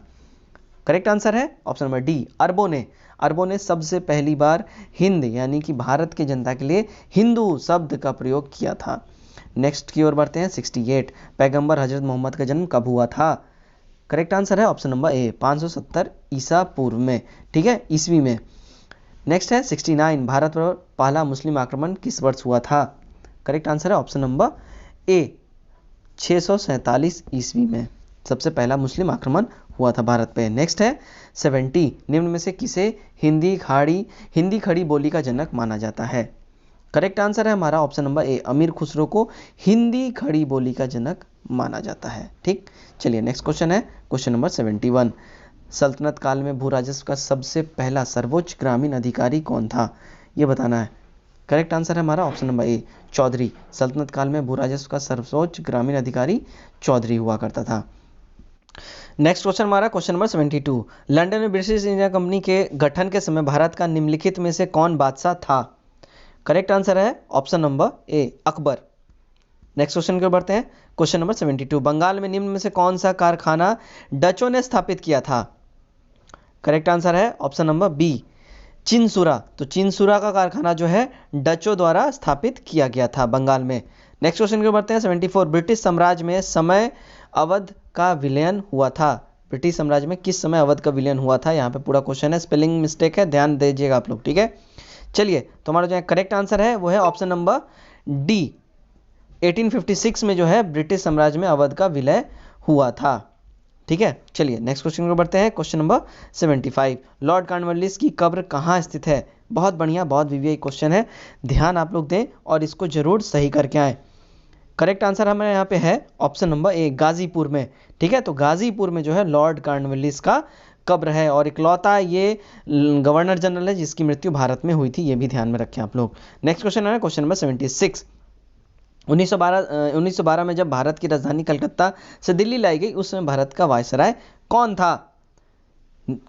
करेक्ट आंसर है ऑप्शन नंबर डी, अरबों ने। अरबों ने सबसे पहली बार हिंद यानी कि भारत की जनता के लिए हिंदू शब्द का प्रयोग किया था। नेक्स्ट की ओर बढ़ते हैं। 68, पैगंबर हजरत मोहम्मद का जन्म कब हुआ था? करेक्ट आंसर है ऑप्शन नंबर ए, 570 ईसा पूर्व में। ठीक है, ईस्वी में। नेक्स्ट है 69, भारत पर पहला मुस्लिम आक्रमण किस वर्ष हुआ था? करेक्ट आंसर है ऑप्शन नंबर ए, 647 ईस्वी में सबसे पहला मुस्लिम आक्रमण हुआ था भारत पे। नेक्स्ट है 70, निम्न में से किसे हिंदी खड़ी बोली का जनक माना जाता है? करेक्ट आंसर है हमारा ऑप्शन नंबर ए, अमीर खुसरो को हिंदी खड़ी बोली का जनक माना जाता है। ठीक, चलिए नेक्स्ट क्वेश्चन है क्वेश्चन नंबर 71। सल्तनत काल में भू राजस्व का सबसे पहला सर्वोच्च ग्रामीण अधिकारी कौन था, ये बताना है। करेक्ट आंसर है हमारा ऑप्शन नंबर ए, चौधरी। सल्तनत काल में भू राजस्व का सर्वोच्च ग्रामीण अधिकारी चौधरी हुआ करता था। नेक्स्ट क्वेश्चन हमारा क्वेश्चन नंबर 72। लंदन में ब्रिटिश ईस्ट इंडिया कंपनी के गठन के समय भारत का निम्नलिखित में से कौन बादशाह था। करेक्ट आंसर है option number A, Akbar. Next question की ओर बढ़ते हैं क्वेश्चन नंबर 72। बंगाल में निम्न में से कौन सा कारखाना डचों ने स्थापित किया था। करेक्ट आंसर है ऑप्शन नंबर बी, चिनसुरा। तो चिनसुरा का कारखाना जो है डचों द्वारा स्थापित किया गया था बंगाल में। नेक्स्ट क्वेश्चन की ओर बढ़ते हैं 74। ब्रिटिश साम्राज्य में समय अवध का विलयन हुआ था। ब्रिटिश साम्राज्य में किस समय अवध का विलयन हुआ था, यहाँ पे पूरा क्वेश्चन है, स्पेलिंग मिस्टेक है, ध्यान दीजिएगा आप लोग। ठीक है, चलिए तो हमारा जो है करेक्ट आंसर है वो है ऑप्शन नंबर डी, 1856 में जो है ब्रिटिश साम्राज्य में अवध का विलय हुआ था। ठीक है, चलिए नेक्स्ट क्वेश्चन को बढ़ते हैं क्वेश्चन नंबर 75। लॉर्ड कॉर्नवालिस की कब्र कहाँ स्थित है। बहुत बढ़िया, बहुत विवेक क्वेश्चन है, ध्यान आप लोग दें और इसको जरूर सही करके आए। करेक्ट आंसर हमारे यहाँ पे है ऑप्शन नंबर ए, गाजीपुर में। ठीक है, तो गाजीपुर में जो है लॉर्ड कॉर्नवालिस का कब्र है और इकलौता ये गवर्नर जनरल है जिसकी मृत्यु भारत में हुई थी, ये भी ध्यान में रखें आप लोग। नेक्स्ट क्वेश्चन है क्वेश्चन नंबर 76। 1912 में जब भारत की राजधानी कलकत्ता से दिल्ली लाई गई उस समय भारत का वायसराय कौन था।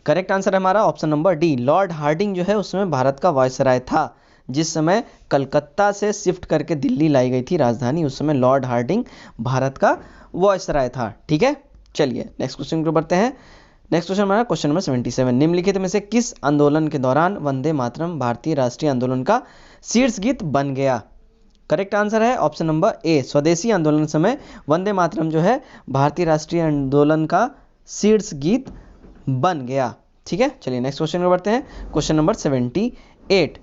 करेक्ट आंसर है हमारा option number D, Lord Hardinge जो है उस समय भारत का वायसराय था। जिस समय कलकत्ता से शिफ्ट करके दिल्ली लाई गई थी राजधानी, उस समय लॉर्ड हार्डिंग भारत का वायसराय था। ठीक है, चलिए नेक्स्ट क्वेश्चन को बढ़ते हैं। नेक्स्ट क्वेश्चन हमारा क्वेश्चन नंबर 77। निम्नलिखित में से किस आंदोलन के दौरान वंदे मातरम भारतीय राष्ट्रीय आंदोलन का शीर्ष गीत बन गया। करेक्ट आंसर है ऑप्शन नंबर ए, स्वदेशी आंदोलन समय वंदे मातरम जो है भारतीय राष्ट्रीय आंदोलन का शीर्ष गीत बन गया। ठीक है, चलिए नेक्स्ट क्वेश्चन में बढ़ते हैं question number 78।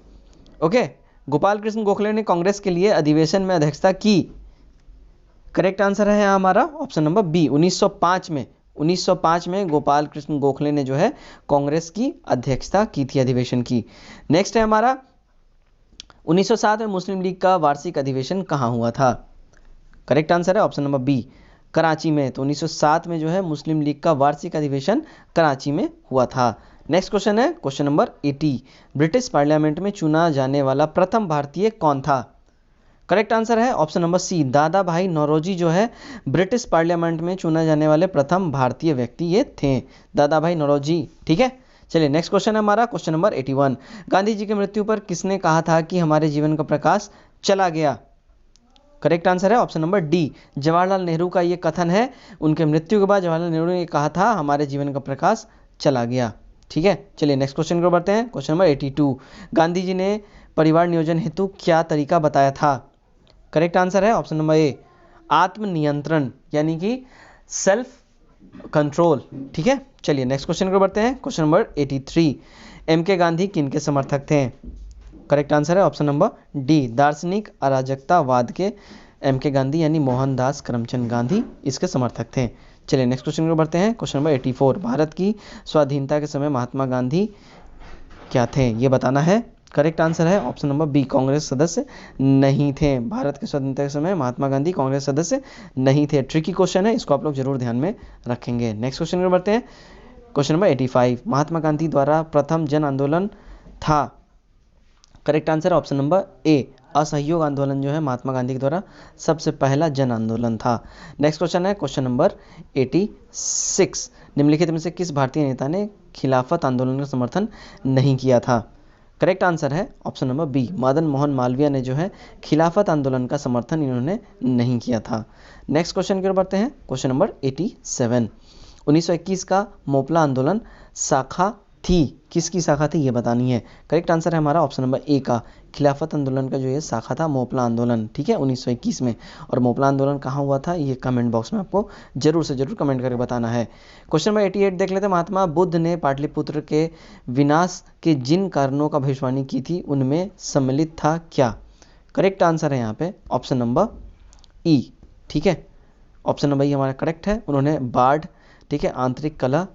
Okay, Gopal Krishna Gokhale ने कांग्रेस के लिए अधिवेशन में अध्यक्षता की। करेक्ट आंसर है हमारा ऑप्शन नंबर बी, 1905 में। 1905 में गोपाल कृष्ण गोखले ने जो है कांग्रेस की अध्यक्षता की थी, अधिवेशन की। नेक्स्ट है हमारा 1907 में मुस्लिम लीग का वार्षिक अधिवेशन कहाँ हुआ था। करेक्ट आंसर है ऑप्शन नंबर बी, कराची में। तो 1907 में जो है मुस्लिम लीग का वार्षिक अधिवेशन कराची में हुआ था। नेक्स्ट क्वेश्चन है क्वेश्चन नंबर 80। ब्रिटिश पार्लियामेंट में चुना जाने वाला प्रथम भारतीय कौन था। करेक्ट आंसर है ऑप्शन नंबर सी, दादा भाई नौरोजी जो है ब्रिटिश पार्लियामेंट में चुना जाने वाले प्रथम भारतीय व्यक्ति ये थे, दादा भाई नौरोजी। ठीक है, चलिए नेक्स्ट क्वेश्चन है हमारा क्वेश्चन नंबर 81। गांधी जी की मृत्यु पर किसने कहा था कि हमारे जीवन का प्रकाश चला गया। करेक्ट आंसर है option number D, Jawaharlal Nehru का ये कथन है। उनके मृत्यु के बाद जवाहरलाल नेहरू ने कहा था हमारे जीवन का प्रकाश चला गया। ठीक है, चलिए नेक्स्ट क्वेश्चन को बढ़ते हैं क्वेश्चन नंबर 82। गांधी जी ने परिवार नियोजन हेतु क्या तरीका बताया था। करेक्ट आंसर है ऑप्शन नंबर ए, आत्मनियंत्रण यानी कि सेल्फ कंट्रोल। ठीक है, चलिए नेक्स्ट क्वेश्चन को बढ़ते हैं क्वेश्चन नंबर 83। एम के गांधी किनके समर्थक थे। करेक्ट आंसर है ऑप्शन नंबर डी, दार्शनिक अराजकतावाद के एम के गांधी यानी मोहनदास करमचंद गांधी इसके समर्थक थे। चलिए नेक्स्ट क्वेश्चन को बढ़ते हैं क्वेश्चन नंबर 84। भारत की स्वाधीनता के समय महात्मा गांधी क्या थे, ये बताना है। करेक्ट आंसर है ऑप्शन नंबर बी, कांग्रेस सदस्य नहीं थे। भारत के स्वतंत्रता के समय महात्मा गांधी कांग्रेस सदस्य नहीं थे। ट्रिकी क्वेश्चन है, इसको आप लोग जरूर ध्यान में रखेंगे। नेक्स्ट क्वेश्चन में बढ़ते हैं क्वेश्चन नंबर 85। महात्मा गांधी द्वारा प्रथम जन आंदोलन था। Correct answer option number A, असहयोग आंदोलन जो है महात्मा गांधी के द्वारा सबसे पहला जन आंदोलन था। नेक्स्ट क्वेश्चन है क्वेश्चन नंबर 86। निम्नलिखित में से किस भारतीय नेता ने खिलाफत आंदोलन का समर्थन नहीं किया था। करेक्ट आंसर है option number B, Madan Mohan Malaviya ने जो है खिलाफत आंदोलन का समर्थन इन्होंने नहीं किया था। नेक्स्ट क्वेश्चन की ओर बढ़ते हैं क्वेश्चन नंबर 87। 1921 का मोपला आंदोलन शाखा थी, किसकी शाखा थी ये बतानी है। करेक्ट आंसर है हमारा ऑप्शन नंबर ए का, खिलाफत आंदोलन का जो ये शाखा था मोपला आंदोलन। ठीक है, 1921 में। और मोपला आंदोलन कहाँ हुआ था ये कमेंट बॉक्स में आपको जरूर से जरूर कमेंट करके बताना है। क्वेश्चन नंबर 88 देख लेते हैं। महात्मा बुद्ध ने पाटलिपुत्र के विनाश के जिन कारणों का भविष्यवाणी की थी उनमें सम्मिलित था क्या। करेक्ट आंसर है यहाँ पे ऑप्शन नंबर ई। ठीक है, ऑप्शन नंबर ई हमारा करेक्ट है। उन्होंने बाढ़, ठीक है, आंतरिक कलह,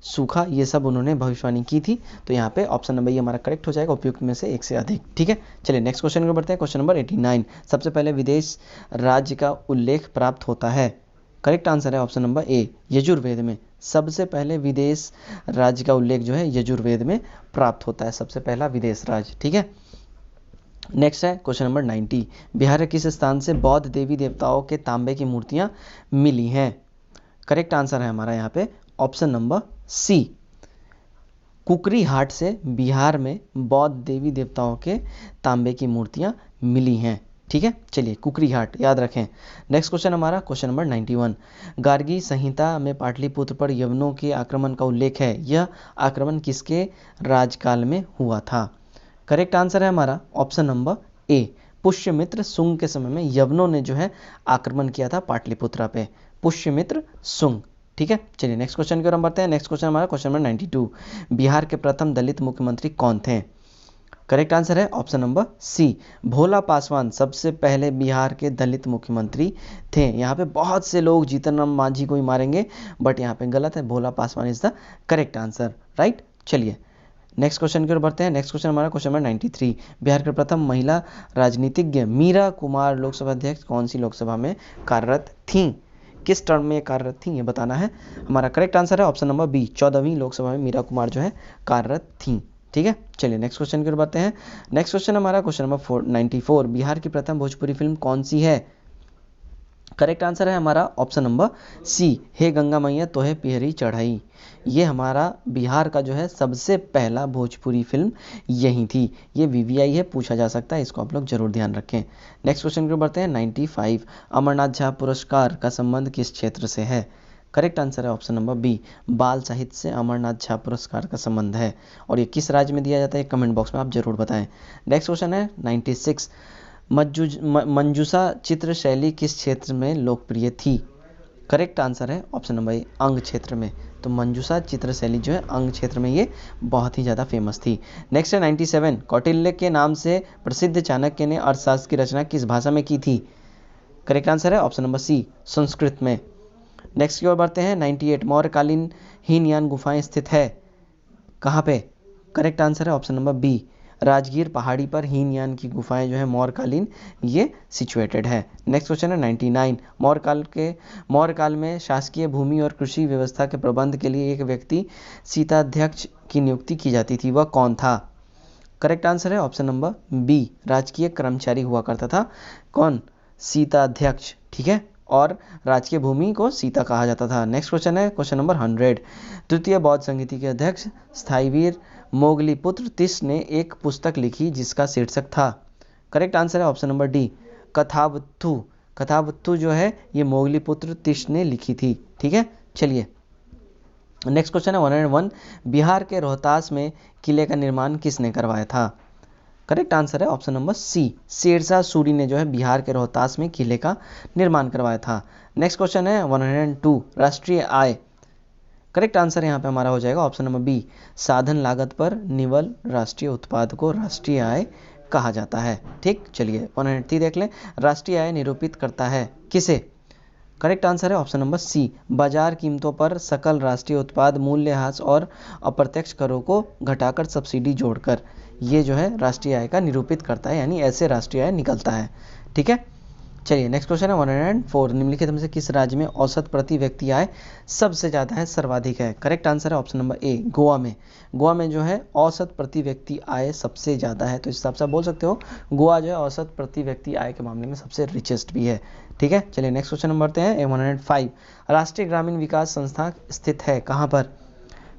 सूखा, ये सब उन्होंने भविष्यवाणी की थी। तो यहाँ पे ऑप्शन नंबर ये हमारा करेक्ट हो जाएगा, उपयुक्त में से एक से अधिक। ठीक है, चलिए नेक्स्ट क्वेश्चन को बढ़ते हैं। क्वेश्चन नंबर 89, सबसे पहले विदेश राज्य का उल्लेख प्राप्त होता है। करेक्ट आंसर है ऑप्शन नंबर ए, यजुर्वेद में। सबसे पहले विदेश राज्य का उल्लेख जो है यजुर्वेद में प्राप्त होता है, सबसे पहला विदेश राज्य। ठीक है, नेक्स्ट है क्वेश्चन नंबर 90, बिहार के किस स्थान से बौद्ध देवी देवताओं के तांबे की मूर्तियां मिली हैं। करेक्ट आंसर है हमारा यहाँ पे ऑप्शन नंबर सी, कुकरी हाट से बिहार में बौद्ध देवी देवताओं के तांबे की मूर्तियां मिली हैं। ठीक है, चलिए कुकरी हाट याद रखें। नेक्स्ट क्वेश्चन हमारा क्वेश्चन नंबर 91, गार्गी संहिता में पाटलिपुत्र पर यवनों के आक्रमण का उल्लेख है। यह आक्रमण किसके राजकाल में हुआ था। करेक्ट आंसर है हमारा ऑप्शन नंबर ए, पुष्यमित्र सुंग के समय में यवनों ने जो है आक्रमण किया था पाटलिपुत्रा पे, पुष्यमित्र सुंग। ठीक है, चलिए नेक्स्ट क्वेश्चन की ओर हम बढ़ते हैं। नेक्स्ट क्वेश्चन हमारा क्वेश्चन नंबर 92, बिहार के प्रथम दलित मुख्यमंत्री कौन थे। करेक्ट आंसर है ऑप्शन नंबर सी, भोला पासवान सबसे पहले बिहार के दलित मुख्यमंत्री थे। यहाँ पे बहुत से लोग जीतन राम मांझी को ही मारेंगे, बट यहाँ पे गलत है, Bhola Paswan is the correct answer. Right, चलिए नेक्स्ट क्वेश्चन की ओर बढ़ते हैं। नेक्स्ट क्वेश्चन हमारा क्वेश्चन नंबर 93, बिहार के प्रथम महिला राजनीतिज्ञ मीरा कुमार लोकसभा अध्यक्ष कौन सी लोकसभा में कार्यरत थीं। किस टर्म में कार्यरत थी ये बताना है। हमारा करेक्ट आंसर है ऑप्शन नंबर बी, 14वीं लोकसभा में मीरा कुमार जो है कार्यरत थी। ठीक है, चलिए नेक्स्ट क्वेश्चन की ओर बढ़ते हैं। नेक्स्ट क्वेश्चन हमारा क्वेश्चन नंबर 94, बिहार की प्रथम भोजपुरी फिल्म कौन सी है। करेक्ट आंसर है हमारा ऑप्शन नंबर सी, हे गंगा मैया तोहे पियरी चढ़ाई। ये हमारा बिहार का जो है सबसे पहला भोजपुरी फिल्म यही थी। ये वीवीआई है, पूछा जा सकता है, इसको आप लोग जरूर ध्यान रखें। नेक्स्ट क्वेश्चन की ओर बढ़ते हैं। 95, अमरनाथ झा पुरस्कार का संबंध किस क्षेत्र से है। करेक्ट आंसर है ऑप्शन नंबर बी, बाल साहित्य से अमरनाथ झा पुरस्कार का संबंध है। और ये किस राज्य में दिया जाता है कमेंट बॉक्स में आप जरूर बताएं। नेक्स्ट क्वेश्चन है 96, मंजूषा चित्र शैली किस क्षेत्र में लोकप्रिय थी। करेक्ट आंसर है ऑप्शन नंबर ए, अंग क्षेत्र में। तो मंजूषा चित्र शैली जो है अंग क्षेत्र में ये बहुत ही ज़्यादा फेमस थी। नेक्स्ट है 97, कौटिल्य के नाम से प्रसिद्ध चाणक्य ने अर्थशास्त्र की रचना किस भाषा में की थी। करेक्ट आंसर है ऑप्शन नंबर सी, संस्कृत में। नेक्स्ट की ओर बढ़ते हैं। 98, मौर्यकालीन हीनयान गुफाएं स्थित है कहाँ पे। करेक्ट आंसर है ऑप्शन नंबर बी, राजगीर पहाड़ी पर हीनयान की गुफाएं जो है मौर्यकालीन ये सिचुएटेड है। नेक्स्ट क्वेश्चन है 99, मौर्यकाल में शासकीय भूमि और कृषि व्यवस्था के प्रबंध के लिए एक व्यक्ति सीताध्यक्ष की नियुक्ति की जाती थी, वह कौन था। करेक्ट आंसर है ऑप्शन नंबर बी, राजकीय कर्मचारी हुआ करता था कौन, सीताध्यक्ष। ठीक है, और राजकीय भूमि को सीता कहा जाता था। नेक्स्ट क्वेश्चन है क्वेश्चन नंबर 100, तृतीय बौद्ध संहिता के अध्यक्ष स्थायीवीर मोगलीपुत्र तिस ने एक पुस्तक लिखी जिसका शीर्षक था। करेक्ट आंसर है ऑप्शन नंबर डी, कथावत्थु। कथावत्थु जो है ये मोगलीपुत्र तिस ने लिखी थी। ठीक है, चलिए नेक्स्ट क्वेश्चन है 101, बिहार के रोहतास में किले का निर्माण किसने करवाया था। करेक्ट आंसर है option number C, Sher Shah Suri ने जो है बिहार के रोहतास में किले का निर्माण करवाया था। नेक्स्ट क्वेश्चन है 102, राष्ट्रीय आय। करेक्ट आंसर यहाँ पे हमारा हो जाएगा ऑप्शन नंबर बी, साधन लागत पर निवल राष्ट्रीय उत्पाद को राष्ट्रीय आय कहा जाता है। ठीक, चलिए 103 देख लें, राष्ट्रीय आय निरूपित करता है किसे। करेक्ट आंसर है ऑप्शन नंबर सी, बाजार कीमतों पर सकल राष्ट्रीय उत्पाद मूल्यह्रास और अप्रत्यक्ष करों को घटाकर सब्सिडी जोड़कर ये जो है राष्ट्रीय आय का निरूपित करता है, यानी ऐसे राष्ट्रीय आय निकलता है। ठीक है, चलिए नेक्स्ट क्वेश्चन है 104, निम्नलिखित में से किस राज्य में औसत प्रति व्यक्ति आय सबसे ज़्यादा है, सर्वाधिक है। करेक्ट आंसर है ऑप्शन नंबर ए, गोवा में। गोवा में जो है औसत प्रति व्यक्ति आय सबसे ज़्यादा है, तो इस हिसाब से आप बोल सकते हो गोवा जो है औसत प्रति व्यक्ति आय के मामले में सबसे रिचेस्ट भी है। ठीक है, चलिए नेक्स्ट क्वेश्चन नंबर बढ़ते हैं 105, राष्ट्रीय ग्रामीण विकास संस्थान स्थित है कहाँ पर।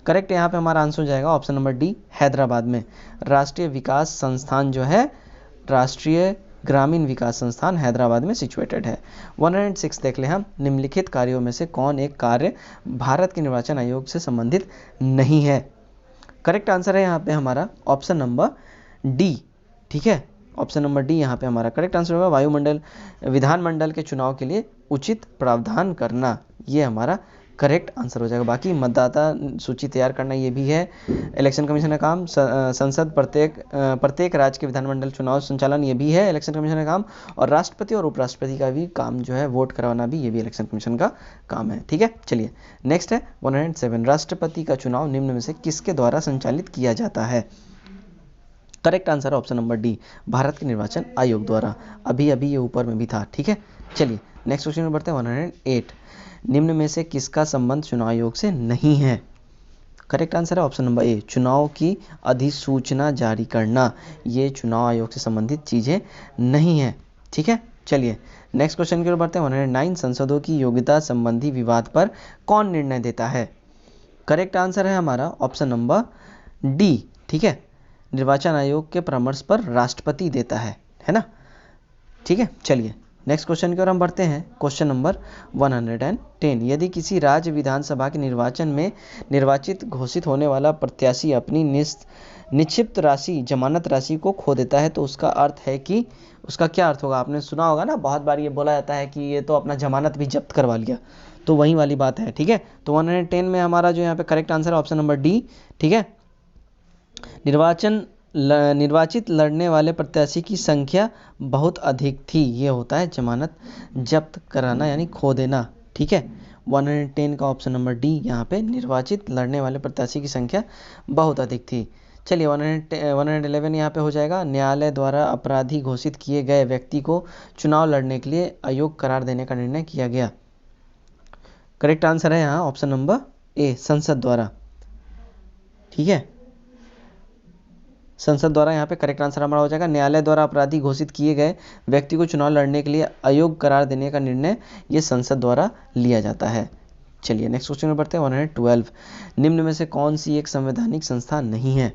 करेक्ट यहाँ पे हमारा आंसर हो जाएगा ऑप्शन नंबर डी, हैदराबाद में। राष्ट्रीय विकास संस्थान जो है राष्ट्रीय ग्रामीण विकास संस्थान हैदराबाद में सिचुएटेड है। 106 देख ले हम, निम्नलिखित कार्यों में से कौन एक कार्य भारत के निर्वाचन आयोग से संबंधित नहीं है। करेक्ट आंसर है यहाँ पे हमारा ऑप्शन नंबर डी। ठीक है, ऑप्शन नंबर डी यहाँ पे हमारा करेक्ट आंसर होगा, विधानमंडल के चुनाव के लिए उचित प्रावधान करना, ये हमारा करेक्ट आंसर हो जाएगा। बाकी मतदाता सूची तैयार करना ये भी है इलेक्शन कमीशन का काम। संसद प्रत्येक राज्य के विधानमंडल चुनाव संचालन ये भी है इलेक्शन कमीशन का काम। और राष्ट्रपति और उपराष्ट्रपति का भी काम जो है वोट करवाना भी, ये भी इलेक्शन कमीशन का काम है। ठीक है, चलिए नेक्स्ट है 107। राष्ट्रपति का चुनाव निम्न में से किसके द्वारा संचालित किया जाता है? करेक्ट आंसर है ऑप्शन नंबर डी, भारत के निर्वाचन आयोग द्वारा। अभी अभी ये ऊपर में भी था। ठीक है, चलिए नेक्स्ट क्वेश्चन में बढ़ते हैं 108। निम्न में से किसका संबंध चुनाव आयोग से नहीं है? करेक्ट आंसर है ऑप्शन नंबर ए, चुनाव की अधिसूचना जारी करना। ये चुनाव आयोग से संबंधित चीजें नहीं है। ठीक है, चलिए नेक्स्ट क्वेश्चन की ओर बढ़ते हैं 109। संसदों की योग्यता संबंधी विवाद पर कौन निर्णय देता है? करेक्ट आंसर है हमारा ऑप्शन नंबर डी। ठीक है, निर्वाचन आयोग के परामर्श पर राष्ट्रपति देता है ना। ठीक है, चलिए नेक्स्ट क्वेश्चन की ओर हम बढ़ते हैं। Question number 110। यदि किसी राज्य विधानसभा के निर्वाचन में निर्वाचित घोषित होने वाला प्रत्याशी अपनी निक्षिप्त राशि, जमानत राशि को खो देता है तो उसका अर्थ है कि, उसका क्या अर्थ होगा? आपने सुना होगा ना, बहुत बार ये बोला जाता है कि ये तो अपना जमानत भी जब्त करवा लिया, तो वही वाली बात है। ठीक है, तो 110 में हमारा जो यहाँ पे करेक्ट आंसर है ऑप्शन नंबर डी। ठीक है, निर्वाचित लड़ने वाले प्रत्याशी की संख्या बहुत अधिक थी, ये होता है जमानत जब्त कराना यानी खो देना। ठीक है, 110 का ऑप्शन नंबर डी यहाँ पे, निर्वाचित लड़ने वाले प्रत्याशी की संख्या बहुत अधिक थी। चलिए 111 यहाँ पे हो जाएगा। न्यायालय द्वारा अपराधी घोषित किए गए व्यक्ति को चुनाव लड़ने के लिए अयोग्य करार देने का निर्णय किया गया। करेक्ट आंसर है यहाँ ऑप्शन नंबर ए, संसद द्वारा। ठीक है, संसद द्वारा यहाँ पे करेक्ट आंसर हमारा हो जाएगा। न्यायालय द्वारा अपराधी घोषित किए गए व्यक्ति को चुनाव लड़ने के लिए अयोग्य करार देने का निर्णय ये संसद द्वारा लिया जाता है। चलिए नेक्स्ट क्वेश्चन में बढ़ते हैं 112। निम्न में से कौन सी एक संवैधानिक संस्था नहीं है?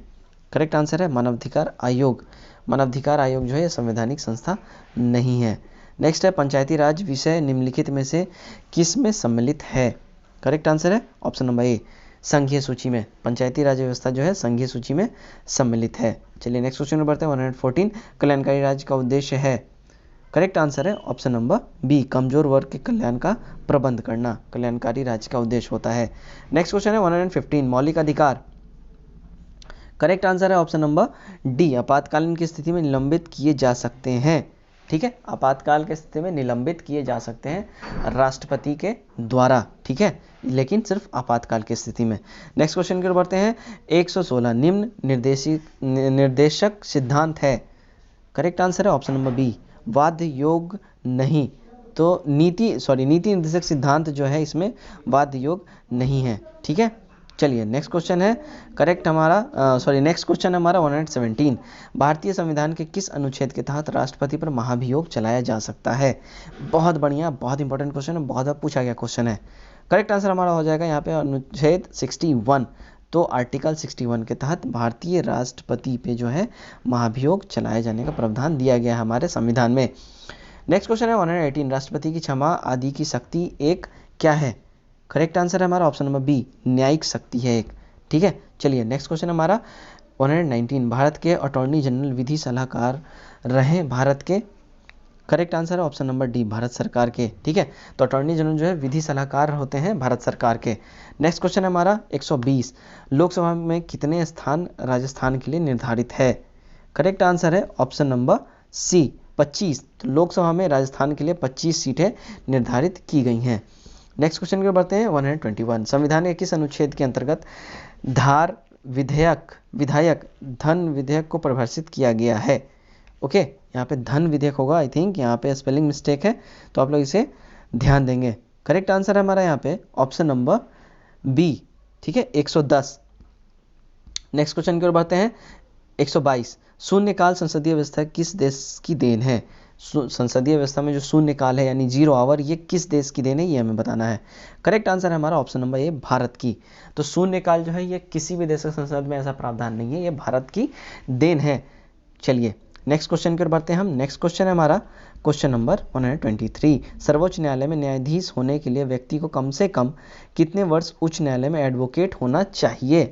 करेक्ट आंसर है मानवाधिकार आयोग। मानवाधिकार आयोग जो है संवैधानिक संस्था नहीं है। नेक्स्ट है पंचायती राज विषय निम्नलिखित में से किस में सम्मिलित है? करेक्ट आंसर है ऑप्शन नंबर ए, संघीय सूची में। पंचायती राज व्यवस्था जो है संघीय सूची में सम्मिलित है। चलिए नेक्स्ट क्वेश्चन में बढ़ते हैं 114। कल्याणकारी राज्य का उद्देश्य है? करेक्ट आंसर है ऑप्शन नंबर बी, कमजोर वर्ग के कल्याण का प्रबंध करना कल्याणकारी राज्य का उद्देश्य होता है। नेक्स्ट क्वेश्चन है 115। मौलिक अधिकार। करेक्ट आंसर है ऑप्शन नंबर डी, आपातकालीन की स्थिति में निलंबित किए जा सकते हैं। ठीक है, आपातकाल की स्थिति में निलंबित किए जा सकते हैं राष्ट्रपति के द्वारा। ठीक है, लेकिन सिर्फ आपातकाल की स्थिति में। नेक्स्ट क्वेश्चन की ओर बढ़ते हैं 116। निम्न निर्देशक सिद्धांत है? करेक्ट आंसर है ऑप्शन नंबर बी, वाद योग नहीं। तो नीति निर्देशक सिद्धांत जो है इसमें वाद योग नहीं है। ठीक है, चलिए नेक्स्ट क्वेश्चन है नेक्स्ट क्वेश्चन है हमारा 117। भारतीय संविधान के किस अनुच्छेद के तहत राष्ट्रपति पर महाभियोग चलाया जा सकता है? बहुत बढ़िया, बहुत इंपॉर्टेंट क्वेश्चन है, बहुत बार पूछा गया क्वेश्चन है। करेक्ट आंसर हमारा हो जाएगा यहाँ पे अनुच्छेद 61। तो आर्टिकल 61 के तहत भारतीय राष्ट्रपति पे जो है महाभियोग चलाए जाने का प्रावधान दिया गया है हमारे संविधान में। नेक्स्ट क्वेश्चन है 118। राष्ट्रपति की क्षमा आदि की शक्ति एक क्या है? करेक्ट आंसर है हमारा ऑप्शन नंबर बी, न्यायिक शक्ति है एक। ठीक है, चलिए नेक्स्ट क्वेश्चन हमारा 119। भारत के अटॉर्नी जनरल विधि सलाहकार रहे भारत के? करेक्ट आंसर है ऑप्शन नंबर डी, भारत सरकार के। ठीक है, तो अटॉर्नी जनरल जो है विधि सलाहकार होते हैं भारत सरकार के। नेक्स्ट क्वेश्चन है हमारा 120। लोकसभा में कितने स्थान राजस्थान के लिए निर्धारित है? करेक्ट आंसर है ऑप्शन नंबर सी, 25। तो लोकसभा में राजस्थान के लिए 25 सीटें निर्धारित की गई हैं। नेक्स्ट क्वेश्चन की ओर बढ़ते हैं 121। संविधान के किस अनुच्छेद के अंतर्गत धार विधायक धन विधेयक को परिभाषित किया गया है? ओके, यहाँ पे धन विधेयक होगा, आई थिंक यहाँ पे स्पेलिंग मिस्टेक है, तो आप लोग इसे ध्यान देंगे। करेक्ट आंसर है हमारा यहाँ पे ऑप्शन नंबर बी। ठीक है, 110। नेक्स्ट क्वेश्चन की ओर बढ़ते हैं 122। शून्यकाल संसदीय व्यवस्था किस देश की देन है? संसदीय व्यवस्था में जो शून्यकाल है यानी 0 आवर, ये किस देश की देन है, ये हमें बताना है। करेक्ट आंसर है हमारा ऑप्शन नंबर ए, भारत की। तो शून्यकाल जो है ये किसी भी देश के संसद में ऐसा प्रावधान नहीं है, ये भारत की देन है। चलिए नेक्स्ट क्वेश्चन की ओर बढ़ते हैं हम। नेक्स्ट क्वेश्चन है हमारा क्वेश्चन नंबर 123। सर्वोच्च न्यायालय में न्यायाधीश होने के लिए व्यक्ति को कम से कम कितने वर्ष उच्च न्यायालय में एडवोकेट होना चाहिए?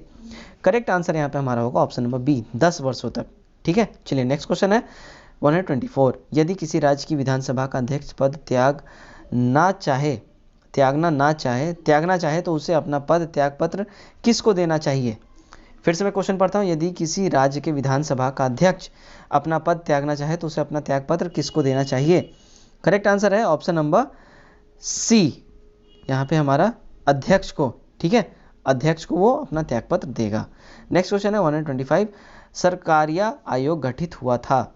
करेक्ट आंसर यहाँ पे हमारा होगा ऑप्शन नंबर बी, 10 वर्षों तक। ठीक है, चलिए नेक्स्ट क्वेश्चन है 124। यदि किसी राज्य की विधानसभा का अध्यक्ष पद त्यागना चाहे तो उसे अपना पद त्यागपत्र किसको देना चाहिए? फिर से मैं क्वेश्चन पढ़ता हूँ, यदि किसी राज्य के विधानसभा का अध्यक्ष अपना पद त्यागना चाहे तो उसे अपना त्यागपत्र किसको देना चाहिए? करेक्ट आंसर है ऑप्शन नंबर सी, यहाँ पे हमारा अध्यक्ष को, ठीक है, अध्यक्ष को वो अपना त्यागपत्र देगा। नेक्स्ट क्वेश्चन है 125, सरकारिया आयोग गठित हुआ था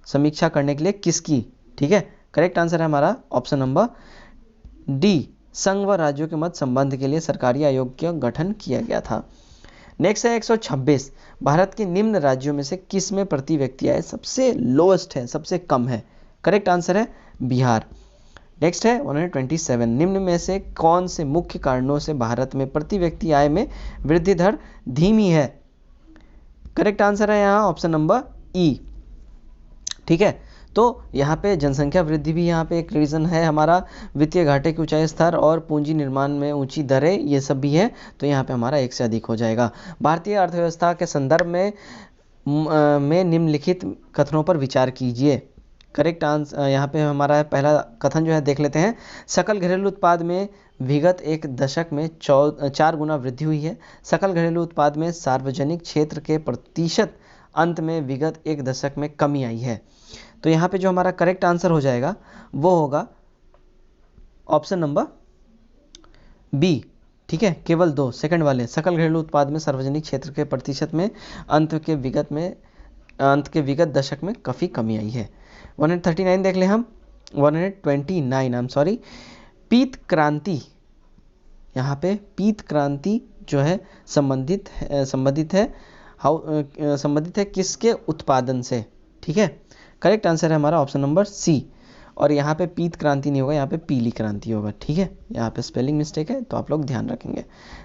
समीक्षा करने के लिए किसकी? ठीक है, करेक्ट आंसर है हमारा ऑप्शन नंबर डी, संघ व राज्यों के मध्य संबंध के लिए सरकारी आयोग का गठन किया गया था। नेक्स्ट है 126, भारत के निम्न राज्यों में से किस में प्रति व्यक्ति आय सबसे लोएस्ट है, सबसे कम है? करेक्ट आंसर है बिहार। नेक्स्ट है 127, निम्न में से कौन से मुख्य कारणों से भारत में प्रति व्यक्ति आय में वृद्धि दर धीमी है? करेक्ट आंसर है यहाँ ऑप्शन नंबर ई, ठीक है। तो यहाँ पे जनसंख्या वृद्धि भी यहाँ पे एक रीज़न है हमारा, वित्तीय घाटे के ऊंचाई स्तर और पूंजी निर्माण में ऊंची दरें, ये सब भी है, तो यहाँ पे हमारा एक से अधिक हो जाएगा। भारतीय अर्थव्यवस्था के संदर्भ में निम्नलिखित कथनों पर विचार कीजिए। करेक्ट आंसर यहाँ पे हमारा पहला कथन जो है देख लेते हैं, सकल घरेलू उत्पाद में विगत एक दशक में 4 गुना वृद्धि हुई है। सकल घरेलू उत्पाद में सार्वजनिक क्षेत्र के प्रतिशत अंत में विगत एक दशक में कमी आई है। तो यहाँ पे जो हमारा करेक्ट आंसर हो जाएगा वो होगा ऑप्शन नंबर बी, ठीक है, केवल 2 सेकंड वाले, सकल घरेलू उत्पाद में सार्वजनिक क्षेत्र के प्रतिशत में अंत के विगत दशक में काफ़ी कमी आई है। 139 देख लें हम, 129 आई एम सॉरी, पीत क्रांति, यहाँ पे पीत क्रांति जो है संबंधित है किसके उत्पादन से? ठीक है, करेक्ट आंसर है हमारा ऑप्शन नंबर सी, और यहाँ पे पीत क्रांति नहीं होगा, यहाँ पे पीली क्रांति होगा, ठीक है, यहाँ पे स्पेलिंग मिस्टेक है तो आप लोग ध्यान रखेंगे।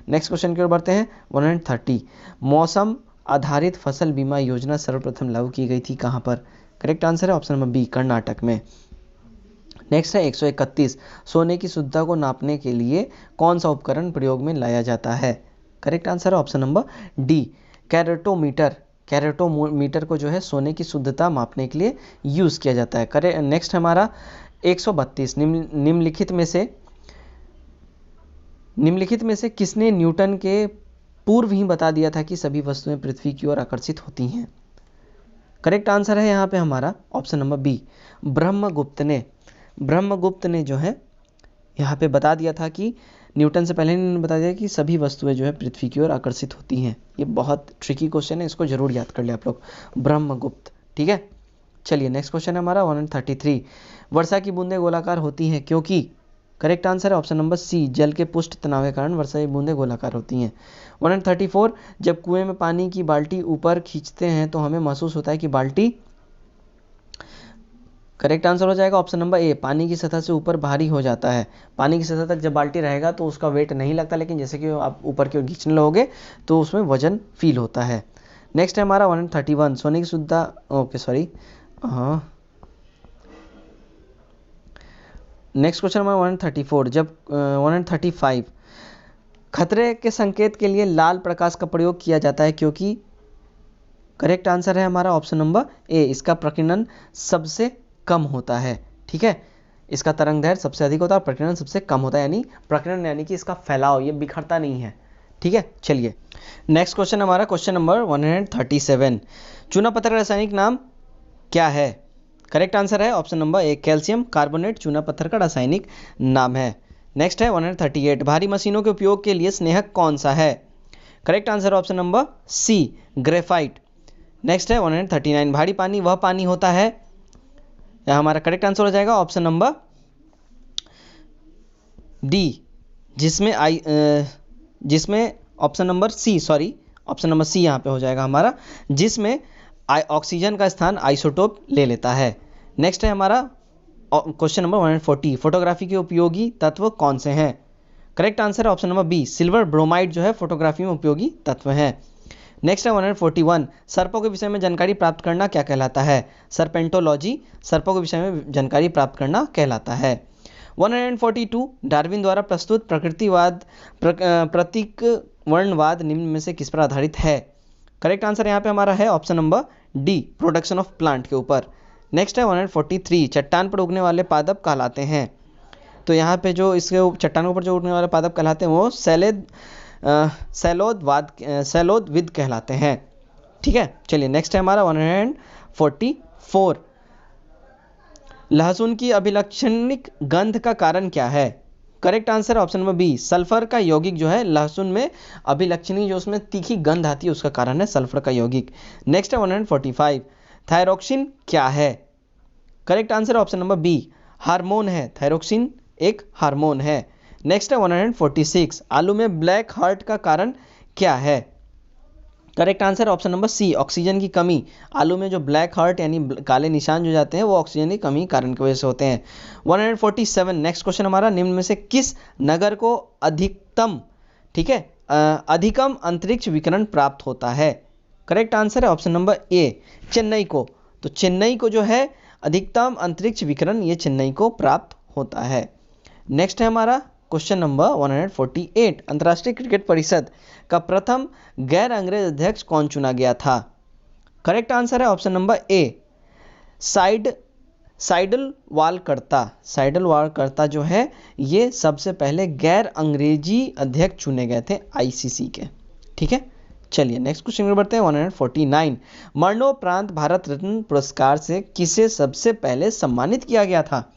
नेक्स्ट क्वेश्चन की ओर बढ़ते हैं 130, मौसम आधारित फसल बीमा योजना सर्वप्रथम लागू की गई थी कहाँ पर? करेक्ट आंसर है ऑप्शन नंबर बी, कर्नाटक में। नेक्स्ट है 131, सोने की शुद्धता को नापने के लिए कौन सा उपकरण प्रयोग में लाया जाता है? करेक्ट आंसर है option number D, keratometer. Keratometer को जो है सोने की शुद्धता मापने के लिए यूज़ किया जाता है। नेक्स्ट हमारा 132, निम्नलिखित में से किसने न्यूटन के पूर्व ही बता दिया था कि सभी वस्तुएं पृथ्वी की ओर आकर्षित होती हैं? करेक्ट आंसर है यहाँ पे हमारा ऑप्शन नंबर बी, ब्रह्मगुप्त ने जो है यहाँ पे बता दिया था कि न्यूटन से पहले इन्होंने बता दिया कि सभी वस्तुएं जो है पृथ्वी की ओर आकर्षित होती हैं। ये बहुत ट्रिकी क्वेश्चन है, इसको जरूर याद कर ले आप लोग, ब्रह्मगुप्त, ठीक है। चलिए नेक्स्ट क्वेश्चन है हमारा 133, वर्षा की बूंदें गोलाकार होती हैं क्योंकि? करेक्ट आंसर है ऑप्शन नंबर सी, जल के पुष्ट तनाव के कारण वर्षा की बूंदें गोलाकार होती हैं। 134, जब कुएं में पानी की बाल्टी ऊपर खींचते हैं तो हमें महसूस होता है कि बाल्टी, करेक्ट आंसर हो जाएगा ऑप्शन नंबर ए, पानी की सतह से ऊपर भारी हो जाता है। पानी की सतह तक जब बाल्टी रहेगा तो उसका वेट नहीं लगता, लेकिन जैसे कि आप ऊपर की ओर खींचने लगोगे तो उसमें वजन फील होता है। नेक्स्ट है हमारा 131, सोने की शुद्धता, ओके सॉरी, नेक्स्ट क्वेश्चन हमारा 134, जब 135, खतरे के संकेत के लिए लाल प्रकाश का प्रयोग किया जाता है क्योंकि? करेक्ट आंसर है हमारा ऑप्शन नंबर ए, इसका प्रकीर्णन सबसे कम होता है, ठीक है, इसका तरंग दैर्घ्य सबसे अधिक होता है, प्रकीर्णन सबसे कम होता है, यानी प्रकीर्णन यानी कि इसका फैलाव, ये बिखरता नहीं है, ठीक है। चलिए नेक्स्ट क्वेश्चन हमारा क्वेश्चन नंबर 137, चूना पत्थर का रासायनिक नाम क्या है? करेक्ट आंसर है option number A, calcium carbonate चूना पत्थर का रासायनिक नाम है। नेक्स्ट है 138, भारी मशीनों के उपयोग के लिए स्नेहक कौन सा है? Correct answer option number C, graphite. Next है 139, भारी पानी वह पानी होता है, हमारा करेक्ट आंसर हो जाएगा ऑप्शन नंबर डी, जिसमें option number C, sorry option number C यहाँ पे हो जाएगा हमारा, जिसमें ऑक्सीजन का स्थान आइसोटोप ले लेता है। नेक्स्ट है हमारा क्वेश्चन नंबर 140, फोटोग्राफी के उपयोगी तत्व कौन से हैं? करेक्ट आंसर है option number B, silver bromide जो है फोटोग्राफी में उपयोगी तत्व है। नेक्स्ट है 141, सर्पों के विषय में जानकारी प्राप्त करना क्या कहलाता है? सर्पेंटोलॉजी सर्पों के विषय में जानकारी प्राप्त करना कहलाता है। 142, डार्विन द्वारा प्रस्तुत प्रतीक वर्णवाद निम्न में से किस पर आधारित है? करेक्ट आंसर यहाँ पे हमारा है option number D, production of plant के ऊपर। नेक्स्ट है 143, चट्टान पर उगने वाले पादप कहलाते हैं। तो यहाँ पे जो इसके चट्टानों पर जो उड़ने वाले पादप कहलाते हैं वो सैलोदविद कहलाते हैं। ठीक है, चलिए नेक्स्ट है हमारा 144। लहसुन की अभिलक्षणिक गंध का कारण क्या है? करेक्ट आंसर है ऑप्शन नंबर बी, सल्फर का यौगिक जो है लहसुन में अभिलक्षणिक, जो उसमें तीखी गंध आती है उसका कारण है सल्फर का यौगिक। नेक्स्ट है 145, थायरोक्सिन क्या है? करेक्ट आंसर है ऑप्शन नंबर बी, हार्मोन है। थायरोक्सिन एक हार्मोन है। नेक्स्ट है 146, आलू में ब्लैक हार्ट का कारण क्या है? Correct answer option number C, oxygen की कमी। आलू में जो ब्लैक हार्ट यानी काले निशान जो जाते हैं वो ऑक्सीजन की कमी कारण की वजह से होते हैं। 147, नेक्स्ट क्वेश्चन हमारा, निम्न में से किस नगर को अधिकतम, ठीक है, अधिकतम अंतरिक्ष विकिरण प्राप्त होता है? करेक्ट आंसर है ऑप्शन नंबर ए, चेन्नई को। तो चेन्नई को जो है अधिकतम अंतरिक्ष विकिरण ये चेन्नई को प्राप्त होता है। नेक्स्ट है हमारा क्वेश्चन नंबर 148, अंतर्राष्ट्रीय क्रिकेट परिषद का प्रथम गैर अंग्रेज अध्यक्ष कौन चुना गया था? करेक्ट आंसर है ऑप्शन नंबर ए, साइडल वालकर्ता जो है ये सबसे पहले गैर अंग्रेजी अध्यक्ष चुने गए थे आईसीसी के। ठीक है, चलिए नेक्स्ट क्वेश्चन में बढ़ते हैं 149, मरणोपरांत भारत रत्न पुरस्कार से किसे सबसे पहले सम्मानित किया गया था?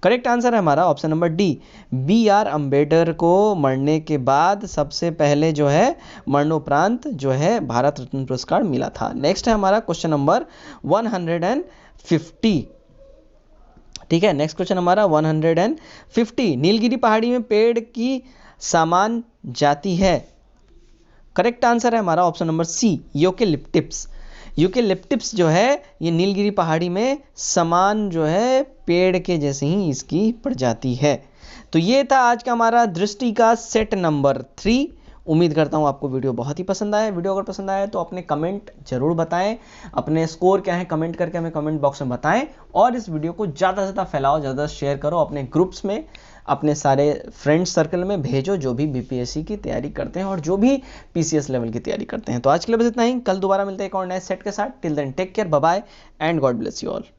करेक्ट आंसर है हमारा option number D, BR Ambedkar को मरने के बाद सबसे पहले जो है मरणोपरांत जो है भारत रत्न पुरस्कार मिला था। नेक्स्ट है हमारा क्वेश्चन नंबर 150। ठीक है, नेक्स्ट क्वेश्चन हमारा 150, नीलगिरी पहाड़ी में पेड़ की सामान जाति है? करेक्ट आंसर है हमारा option number C, eucalyptus. Eucalyptus जो है ये नीलगिरी पहाड़ी में समान जो है पेड़ के जैसे ही इसकी प्रजाति है। तो ये था आज का हमारा दृष्टि का सेट नंबर 3। उम्मीद करता हूँ आपको वीडियो बहुत ही पसंद आया। वीडियो अगर पसंद आया तो अपने कमेंट जरूर बताएं, अपने स्कोर क्या है कमेंट करके हमें कमेंट बॉक्स में बताएं, और इस वीडियो को ज़्यादा से ज़्यादा फैलाओ, ज़्यादा शेयर करो, अपने ग्रुप्स में, अपने सारे फ्रेंड्स सर्कल में भेजो जो भी बीपीएससी की तैयारी करते हैं और जो भी पीसीएस लेवल की तैयारी करते हैं। तो आज के लिए बस इतना ही, कल दोबारा मिलते हैं एक और नए सेट के साथ। Till then take care, bye bye and God bless you all.